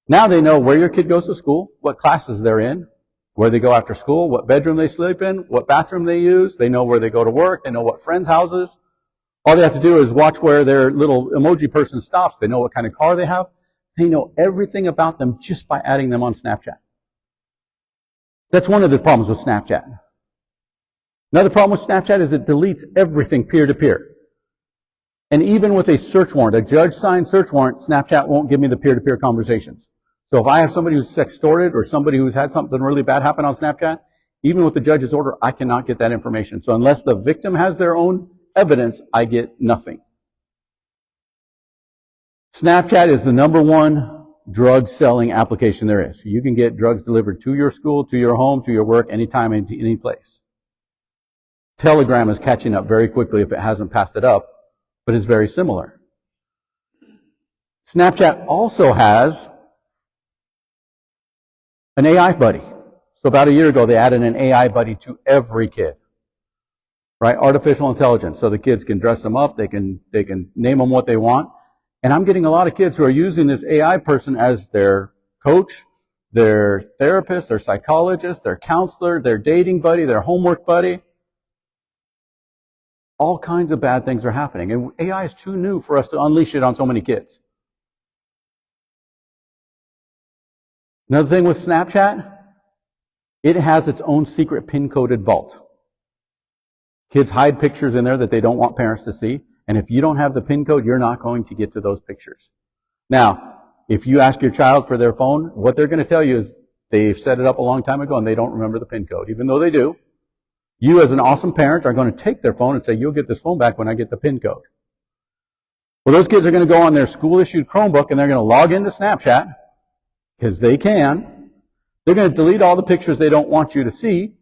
now they know where your kid goes to school, what classes they're in, where they go after school, what bedroom they sleep in, what bathroom they use. They know where they go to work. They know what friends' houses. All they have to do is watch where their little emoji person stops. They know what kind of car they have. They know everything about them just by adding them on Snapchat. That's one of the problems with Snapchat. Another problem with Snapchat is it deletes everything peer-to-peer. And even with a search warrant, a judge-signed search warrant, Snapchat won't give me the peer-to-peer conversations. So if I have somebody who's sextorted or somebody who's had something really bad happen on Snapchat, even with the judge's order, I cannot get that information. So unless the victim has their own evidence, I get nothing. Snapchat is the #1 drug selling application there is. You can get drugs delivered to your school, to your home, to your work, anytime, any place. Telegram is catching up very quickly if it hasn't passed it up, but it's very similar. Snapchat also has an AI buddy. So about a year ago, they added an AI buddy to every kid. Right? Artificial intelligence. So the kids can dress them up, they can name them what they want. And I'm getting a lot of kids who are using this AI person as their coach, their therapist, their psychologist, their counselor, their dating buddy, their homework buddy. All kinds of bad things are happening. And AI is too new for us to unleash it on so many kids. Another thing with Snapchat, it has its own secret pin-coded vault. Kids hide pictures in there that they don't want parents to see. And if you don't have the PIN code, you're not going to get to those pictures. Now, if you ask your child for their phone, what they're going to tell you is they've set it up a long time ago and they don't remember the PIN code, even though they do. You as an awesome parent are going to take their phone and say, you'll get this phone back when I get the PIN code. Well, those kids are going to go on their school-issued Chromebook and they're going to log into Snapchat, because they can. They're going to delete all the pictures they don't want you to see.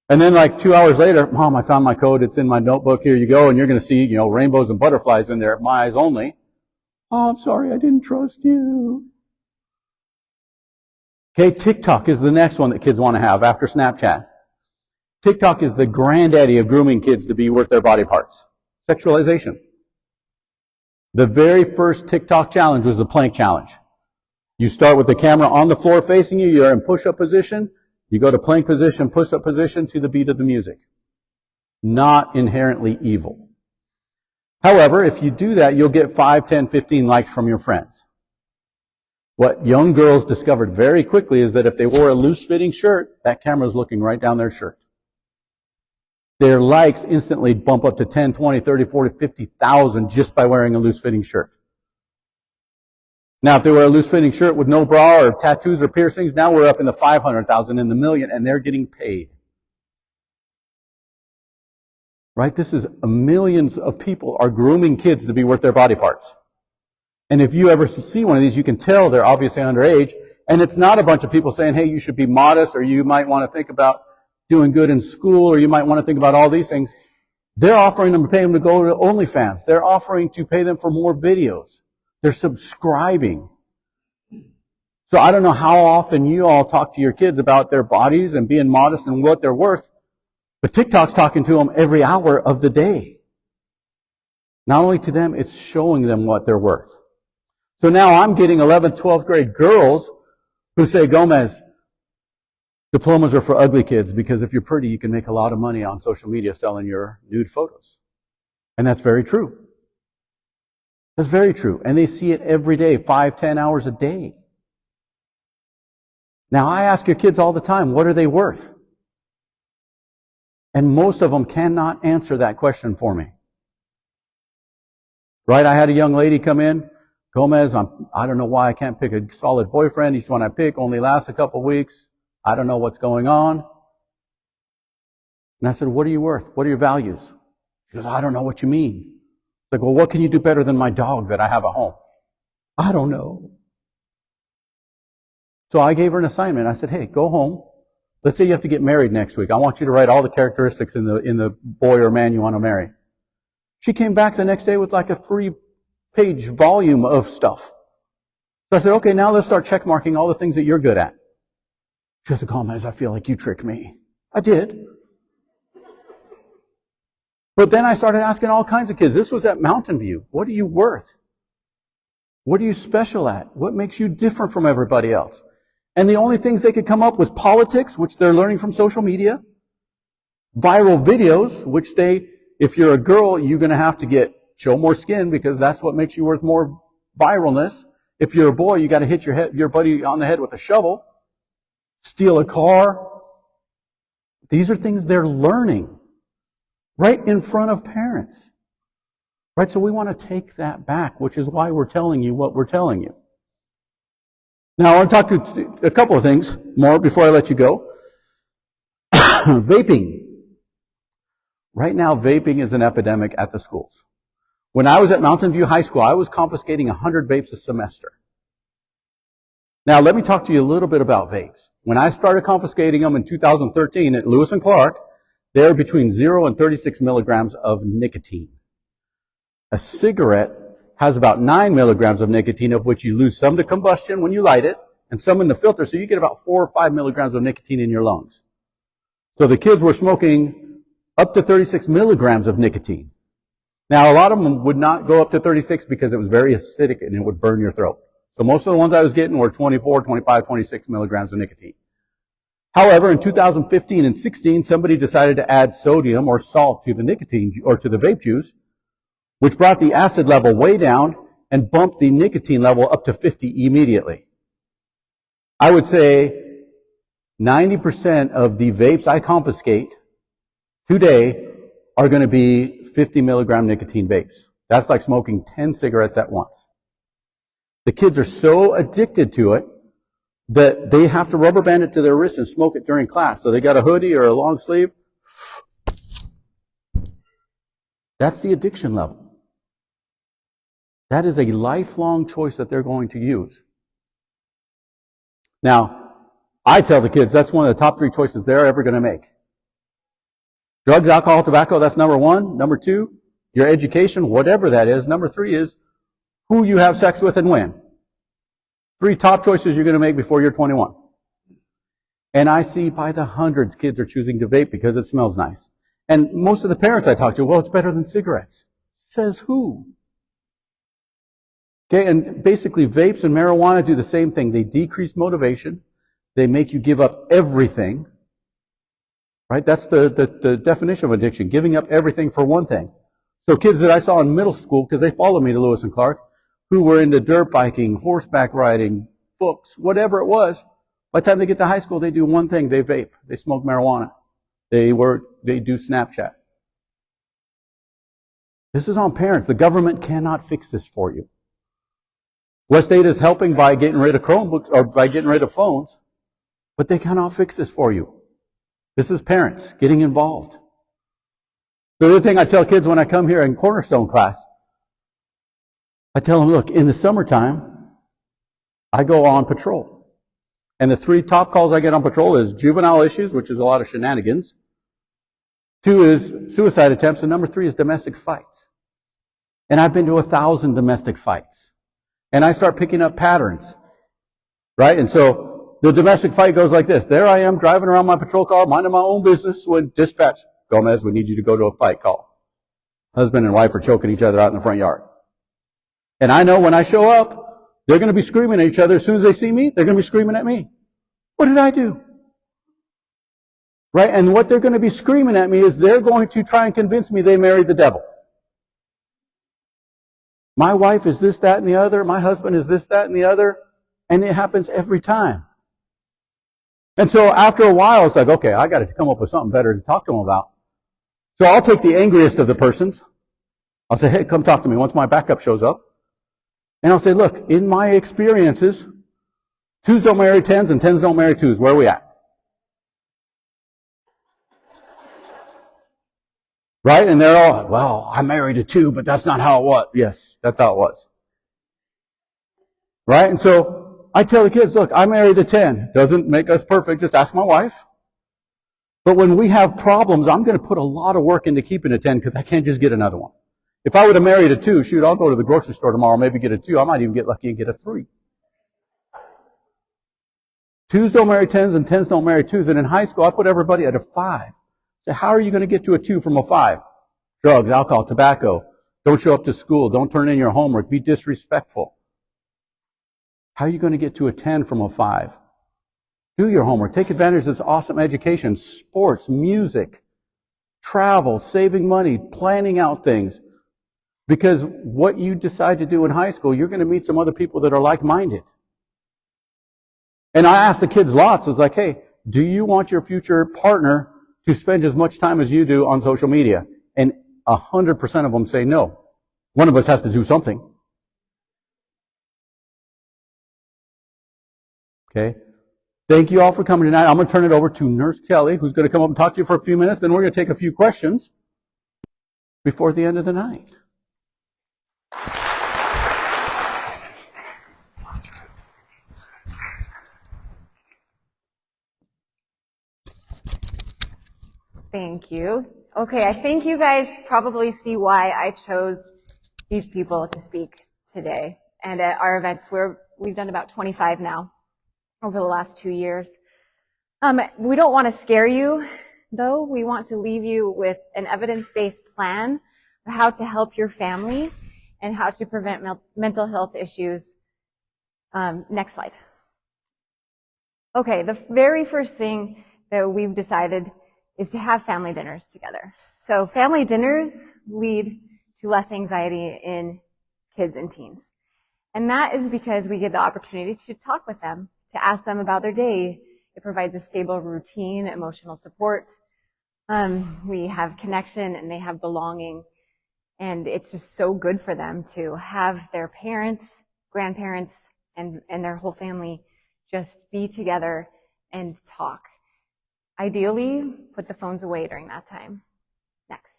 And then like 2 hours later, Mom, I found my code. It's in my notebook. Here you go. And you're going to see, rainbows and butterflies in there. My eyes only. Oh, I'm sorry. I didn't trust you. Okay, TikTok is the next one that kids want to have after Snapchat. TikTok is the granddaddy of grooming kids to be worth their body parts. Sexualization. The very first TikTok challenge was the plank challenge. You start with the camera on the floor facing you. You're in push-up position. You go to plank position, push-up position to the beat of the music. Not inherently evil. However, if you do that, you'll get 5, 10, 15 likes from your friends. What young girls discovered very quickly is that if they wore a loose-fitting shirt, that camera's looking right down their shirt. Their likes instantly bump up to 10, 20, 30, 40, 50,000 just by wearing a loose-fitting shirt. Now, if they wear a loose-fitting shirt with no bra or tattoos or piercings, now we're up in the 500,000, in the million, and they're getting paid. Right? This is millions of people are grooming kids to be worth their body parts. And if you ever see one of these, you can tell they're obviously underage. And it's not a bunch of people saying, hey, you should be modest, or you might want to think about doing good in school, or you might want to think about all these things. They're offering them to pay them to go to OnlyFans. They're offering to pay them for more videos. They're subscribing. So I don't know how often you all talk to your kids about their bodies and being modest and what they're worth, but TikTok's talking to them every hour of the day. Not only to them, it's showing them what they're worth. So now I'm getting 11th, 12th grade girls who say, Gomez, diplomas are for ugly kids because if you're pretty, you can make a lot of money on social media selling your nude photos. And that's very true. That's very true. And they see it every day, 5, 10 hours a day. Now, I ask your kids all the time, what are they worth? And most of them cannot answer that question for me. Right? I had a young lady come in, Gomez, I don't know why I can't pick a solid boyfriend. Each one I pick only lasts a couple weeks. I don't know what's going on. And I said, what are you worth? What are your values? She goes, I don't know what you mean. It's like, well, what can you do better than my dog that I have at home? I don't know. So I gave her an assignment. I said, hey, go home. Let's say you have to get married next week. I want you to write all the characteristics in the boy or man you want to marry. She came back the next day with like a 3-page volume of stuff. So I said, okay, now let's start check marking all the things that you're good at. She said, Gomez, I feel like you tricked me. I did. But then I started asking all kinds of kids. This was at Mountain View. What are you worth? What are you special at? What makes you different from everybody else? And the only things they could come up with, politics, which they're learning from social media, viral videos, which if you're a girl, you're going to have to show more skin because that's what makes you worth more viralness. If you're a boy, you got to hit your buddy on the head with a shovel, steal a car. These are things they're learning right in front of parents. Right? So we want to take that back, which is why we're telling you what we're telling you. Now, I want to talk to you a couple of things more before I let you go. Vaping. Right now, vaping is an epidemic at the schools. When I was at Mountain View High School, I was confiscating 100 vapes a semester. Now, let me talk to you a little bit about vapes. When I started confiscating them in 2013 at Lewis and Clark, they were between 0 and 36 milligrams of nicotine. A cigarette has about 9 milligrams of nicotine, of which you lose some to combustion when you light it, and some in the filter, so you get about 4 or 5 milligrams of nicotine in your lungs. So the kids were smoking up to 36 milligrams of nicotine. Now, a lot of them would not go up to 36 because it was very acidic and it would burn your throat. So most of the ones I was getting were 24, 25, 26 milligrams of nicotine. However, in 2015 and 16, somebody decided to add sodium or salt to the nicotine or to the vape juice, which brought the acid level way down and bumped the nicotine level up to 50 immediately. I would say 90% of the vapes I confiscate today are going to be 50 milligram nicotine vapes. That's like smoking 10 cigarettes at once. The kids are so addicted to it that they have to rubber band it to their wrist and smoke it during class. So they got a hoodie or a long sleeve. That's the addiction level. That is a lifelong choice that they're going to use. Now, I tell the kids that's one of the top 3 choices they're ever going to make. Drugs, alcohol, tobacco, that's number 1. Number 2, your education, whatever that is. Number 3 is who you have sex with and when. 3 top choices you're going to make before you're 21. And I see by the hundreds kids are choosing to vape because it smells nice. And most of the parents I talk to, well, it's better than cigarettes. Says who? Okay, and basically vapes and marijuana do the same thing. They decrease motivation. They make you give up everything. Right? That's the definition of addiction, giving up everything for one thing. So kids that I saw in middle school, because they followed me to Lewis and Clark, who were into dirt biking, horseback riding, books, whatever it was, by the time they get to high school, they do one thing. They vape. They smoke marijuana. They do Snapchat. This is on parents. The government cannot fix this for you. West State is helping by getting rid of Chromebooks or by getting rid of phones, but they cannot fix this for you. This is parents getting involved. The other thing I tell kids when I come here in Cornerstone class, I tell them, look, in the summertime, I go on patrol. And the 3 top calls I get on patrol is juvenile issues, which is a lot of shenanigans. 2 is suicide attempts, and number 3 is domestic fights. And I've been to 1,000 domestic fights. And I start picking up patterns. Right? And so the domestic fight goes like this. There I am driving around my patrol car, minding my own business, when dispatch, Gomez, we need you to go to a fight call. Husband and wife are choking each other out in the front yard. And I know when I show up, they're going to be screaming at each other. As soon as they see me, they're going to be screaming at me. What did I do? Right? And what they're going to be screaming at me is they're going to try and convince me they married the devil. My wife is this, that, and the other. My husband is this, that, and the other. And it happens every time. And so after a while, it's like, okay, I got to come up with something better to talk to them about. So I'll take the angriest of the persons. I'll say, hey, come talk to me once my backup shows up. And I'll say, look, in my experiences, 2s don't marry 10s and 10s don't marry 2s. Where are we at? Right? And they're all, well, I married a 2, but that's not how it was. Yes, that's how it was. Right? And so I tell the kids, look, I married a 10. Doesn't make us perfect. Just ask my wife. But when we have problems, I'm going to put a lot of work into keeping a 10 because I can't just get another one. If I would have married a 2, shoot, I'll go to the grocery store tomorrow, maybe get a 2. I might even get lucky and get a 3. 2s don't marry 10s and 10s don't marry 2s. And in high school, I put everybody at a 5. So how are you going to get to a 2 from a 5? Drugs, alcohol, tobacco. Don't show up to school. Don't turn in your homework. Be disrespectful. How are you going to get to a 10 from a 5? Do your homework. Take advantage of this awesome education. Sports, music, travel, saving money, planning out things. Because what you decide to do in high school, you're going to meet some other people that are like-minded. And I ask the kids lots. It's like, hey, do you want your future partner to spend as much time as you do on social media? And 100% of them say no. One of us has to do something. Okay? Thank you all for coming tonight. I'm going to turn it over to Nurse Kelli, who's going to come up and talk to you for a few minutes. Then we're going to take a few questions before the end of the night. Thank you. Okay, I think you guys probably see why I chose these people to speak today. And at our events, we've done about 25 now over the last 2 years. We don't want to scare you, though. We want to leave you with an evidence-based plan of how to help your family and how to prevent mental health issues Next slide. Okay, the very first thing that we've decided is to have family dinners together. So family dinners lead to less anxiety in kids and teens. And that is because we get the opportunity to talk with them, to ask them about their day. It provides a stable routine, emotional support. We have connection and they have belonging. And it's just so good for them to have their parents, grandparents, and their whole family just be together and talk. Ideally, put the phones away during that time. Next.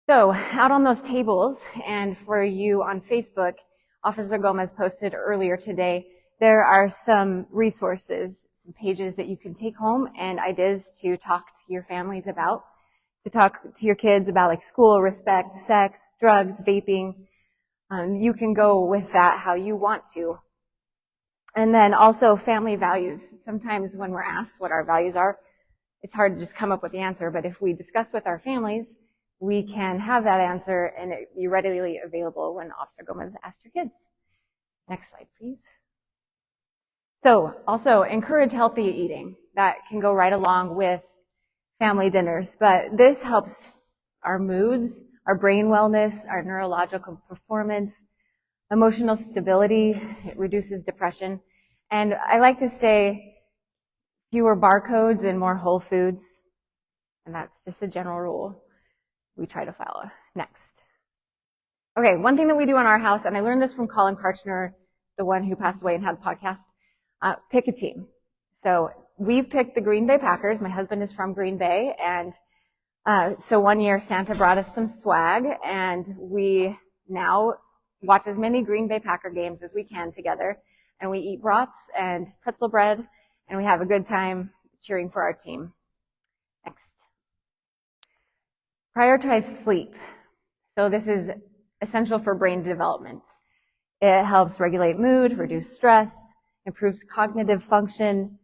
So, out on those tables, and for you on Facebook, Officer Gomez posted earlier today, there are some resources, some pages that you can take home and ideas to talk to your families about, to talk to your kids about like school, respect, sex, drugs, vaping. You can go with that how you want to. And then also family values. Sometimes when we're asked what our values are, it's hard to just come up with the answer, but if we discuss with our families, we can have that answer and it be readily available when Officer Gomez asks your kids. Next slide, please. So also encourage healthy eating. That can go right along with family dinners, but this helps our moods, our brain wellness, our neurological performance, emotional stability. It reduces depression. And I like to say fewer barcodes and more whole foods. And that's just a general rule we try to follow. Next. Okay, one thing that we do in our house, and I learned this from Colin Karchner, the one who passed away and had the podcast, pick a team. So we've picked the Green Bay Packers. My husband is from Green Bay, and so one year Santa brought us some swag, and we now watch as many Green Bay Packer games as we can together, and we eat brats and pretzel bread, and we have a good time cheering for our team. Next. Prioritize sleep. So this is essential for brain development. It helps regulate mood, reduce stress, improves cognitive function,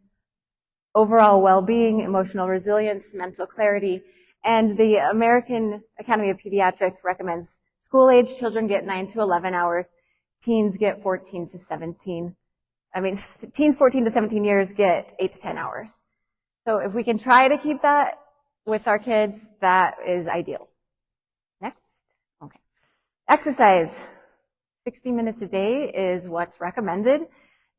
overall well-being, emotional resilience, mental clarity, and the American Academy of Pediatrics recommends school-age children get 9 to 11 hours, teens 14 to 17 years get 8 to 10 hours. So if we can try to keep that with our kids, that is ideal. Next. Okay. Exercise. 60 minutes a day is what's recommended.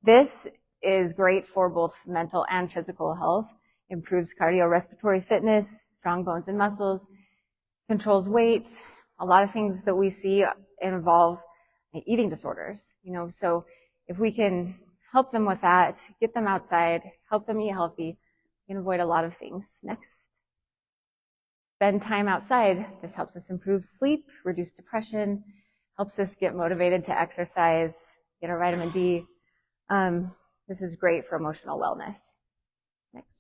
This is great for both mental and physical health, improves cardiorespiratory fitness, strong bones and muscles, controls weight. A lot of things that we see involve eating disorders, so if we can help them with that, get them outside, help them eat healthy, we can avoid a lot of things. Next. Spend time outside. This helps us improve sleep, reduce depression, helps us get motivated to exercise, get our vitamin D. This is great for emotional wellness. Next.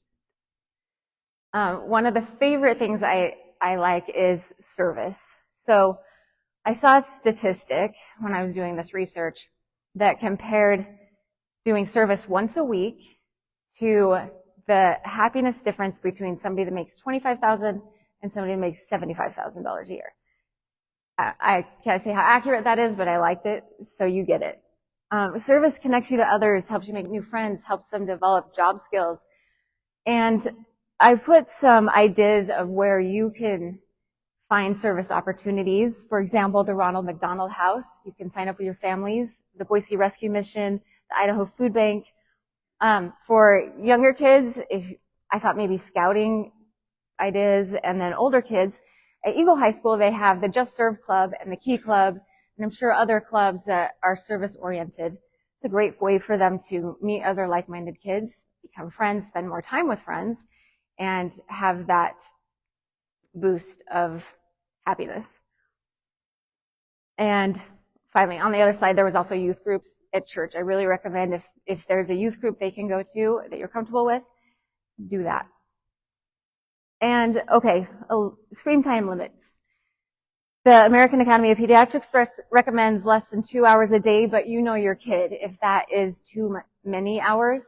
One of the favorite things I like is service. So I saw a statistic when I was doing this research that compared doing service once a week to the happiness difference between somebody that makes $25,000 and somebody that makes $75,000 a year. I can't say how accurate that is, but I liked it, so you get it. Service connects you to others, helps you make new friends, helps them develop job skills. And I put some ideas of where you can find service opportunities. For example, the Ronald McDonald House. You can sign up with your families. The Boise Rescue Mission, the Idaho Food Bank. For younger kids, I thought maybe scouting ideas, and then older kids, at Eagle High School, they have the Just Serve Club and the Key Club, and I'm sure other clubs that are service-oriented. It's a great way for them to meet other like-minded kids, become friends, spend more time with friends, and have that boost of happiness. And finally, on the other side, there was also youth groups at church. I really recommend if there's a youth group they can go to that you're comfortable with, do that. And okay, screen time limits. The American Academy of Pediatrics recommends less than 2 hours a day, but you know your kid. If that is too many hours,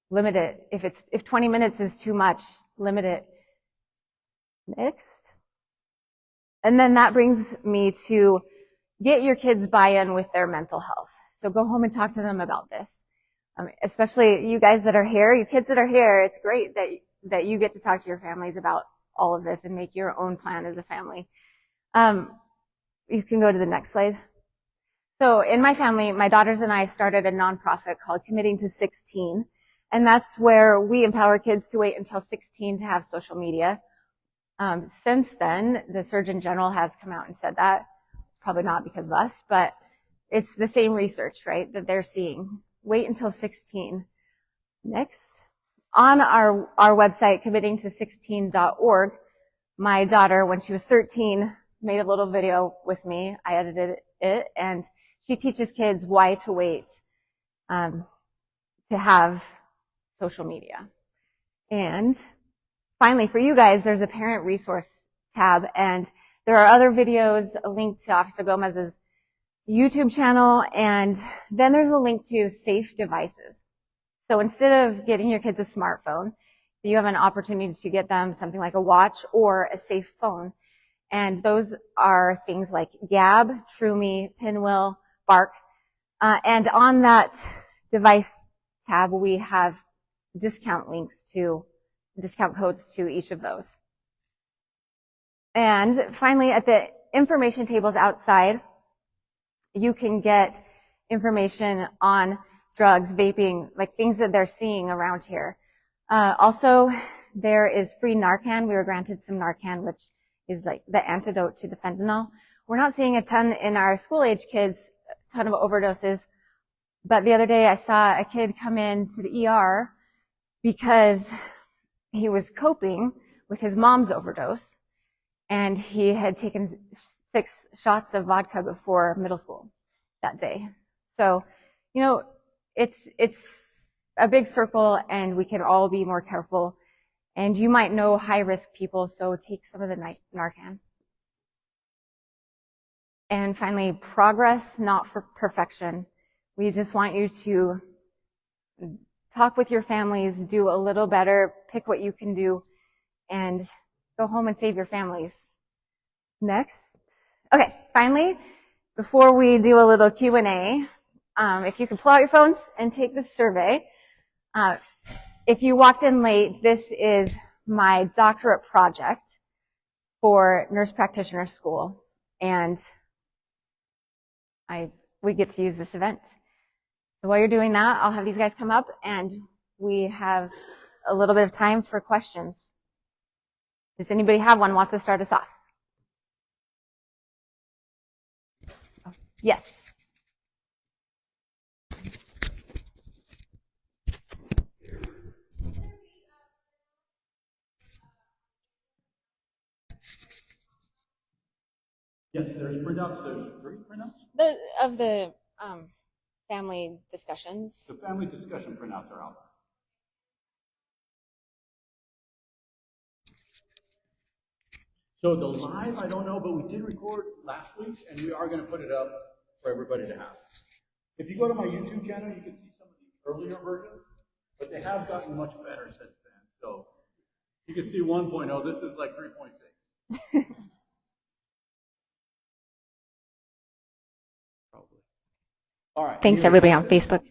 limit it. If 20 minutes is too much, limit it. Next. And then that brings me to get your kids buy-in with their mental health. So go home and talk to them about this. Especially you guys that are here, you kids that are here, it's great that you get to talk to your families about all of this and make your own plan as a family. You can go to the next slide. So in my family, my daughters and I started a nonprofit called Committing to 16. And that's where we empower kids to wait until 16 to have social media. Since then, the Surgeon General has come out and said that. Probably not because of us, but it's the same research, right, that they're seeing. Wait until 16. Next. On our website, committingto16.org, my daughter, when she was 13, made a little video with me. I edited it, and she teaches kids why to wait to have social media. And finally, for you guys, there's a parent resource tab, and there are other videos, a link to Officer Gomez's YouTube channel, and then there's a link to safe devices. So instead of getting your kids a smartphone, you have an opportunity to get them something like a watch or a safe phone. And those are things like Gab, TrueMe, Pinwheel, Bark. And on that device tab, we have discount codes to each of those. And finally, at the information tables outside, you can get information on drugs, vaping, like things that they're seeing around here. Also, there is free Narcan. We were granted some Narcan, which is like the antidote to the fentanyl. We're not seeing a ton in our school-age kids, a ton of overdoses. But the other day, I saw a kid come in to the ER because he was coping with his mom's overdose, and he had taken 6 shots of vodka before middle school that day. So, you know, it's a big circle, and we can all be more careful. And you might know high-risk people, so take some of the Narcan. And finally, progress, not for perfection. We just want you to talk with your families, do a little better, pick what you can do, and go home and save your families. Next. Okay, finally, before we do a little Q&A, if you can pull out your phones and take this survey. If you walked in late, this is my doctorate project for nurse practitioner school, and we get to use this event. So while you're doing that, I'll have these guys come up, and we have a little bit of time for questions. Does anybody have one wants to start us off? Yes. Yes, there's printouts. There's 3 printouts. Of the family discussions. The family discussion printouts are out. So the live, I don't know, but we did record last week, and we are going to put it up for everybody to have. If you go to my YouTube channel, you can see some of the earlier versions, but they have gotten much better since then. So you can see 1.0. This is like 3.6. Probably. All right. Thanks, everybody on Facebook.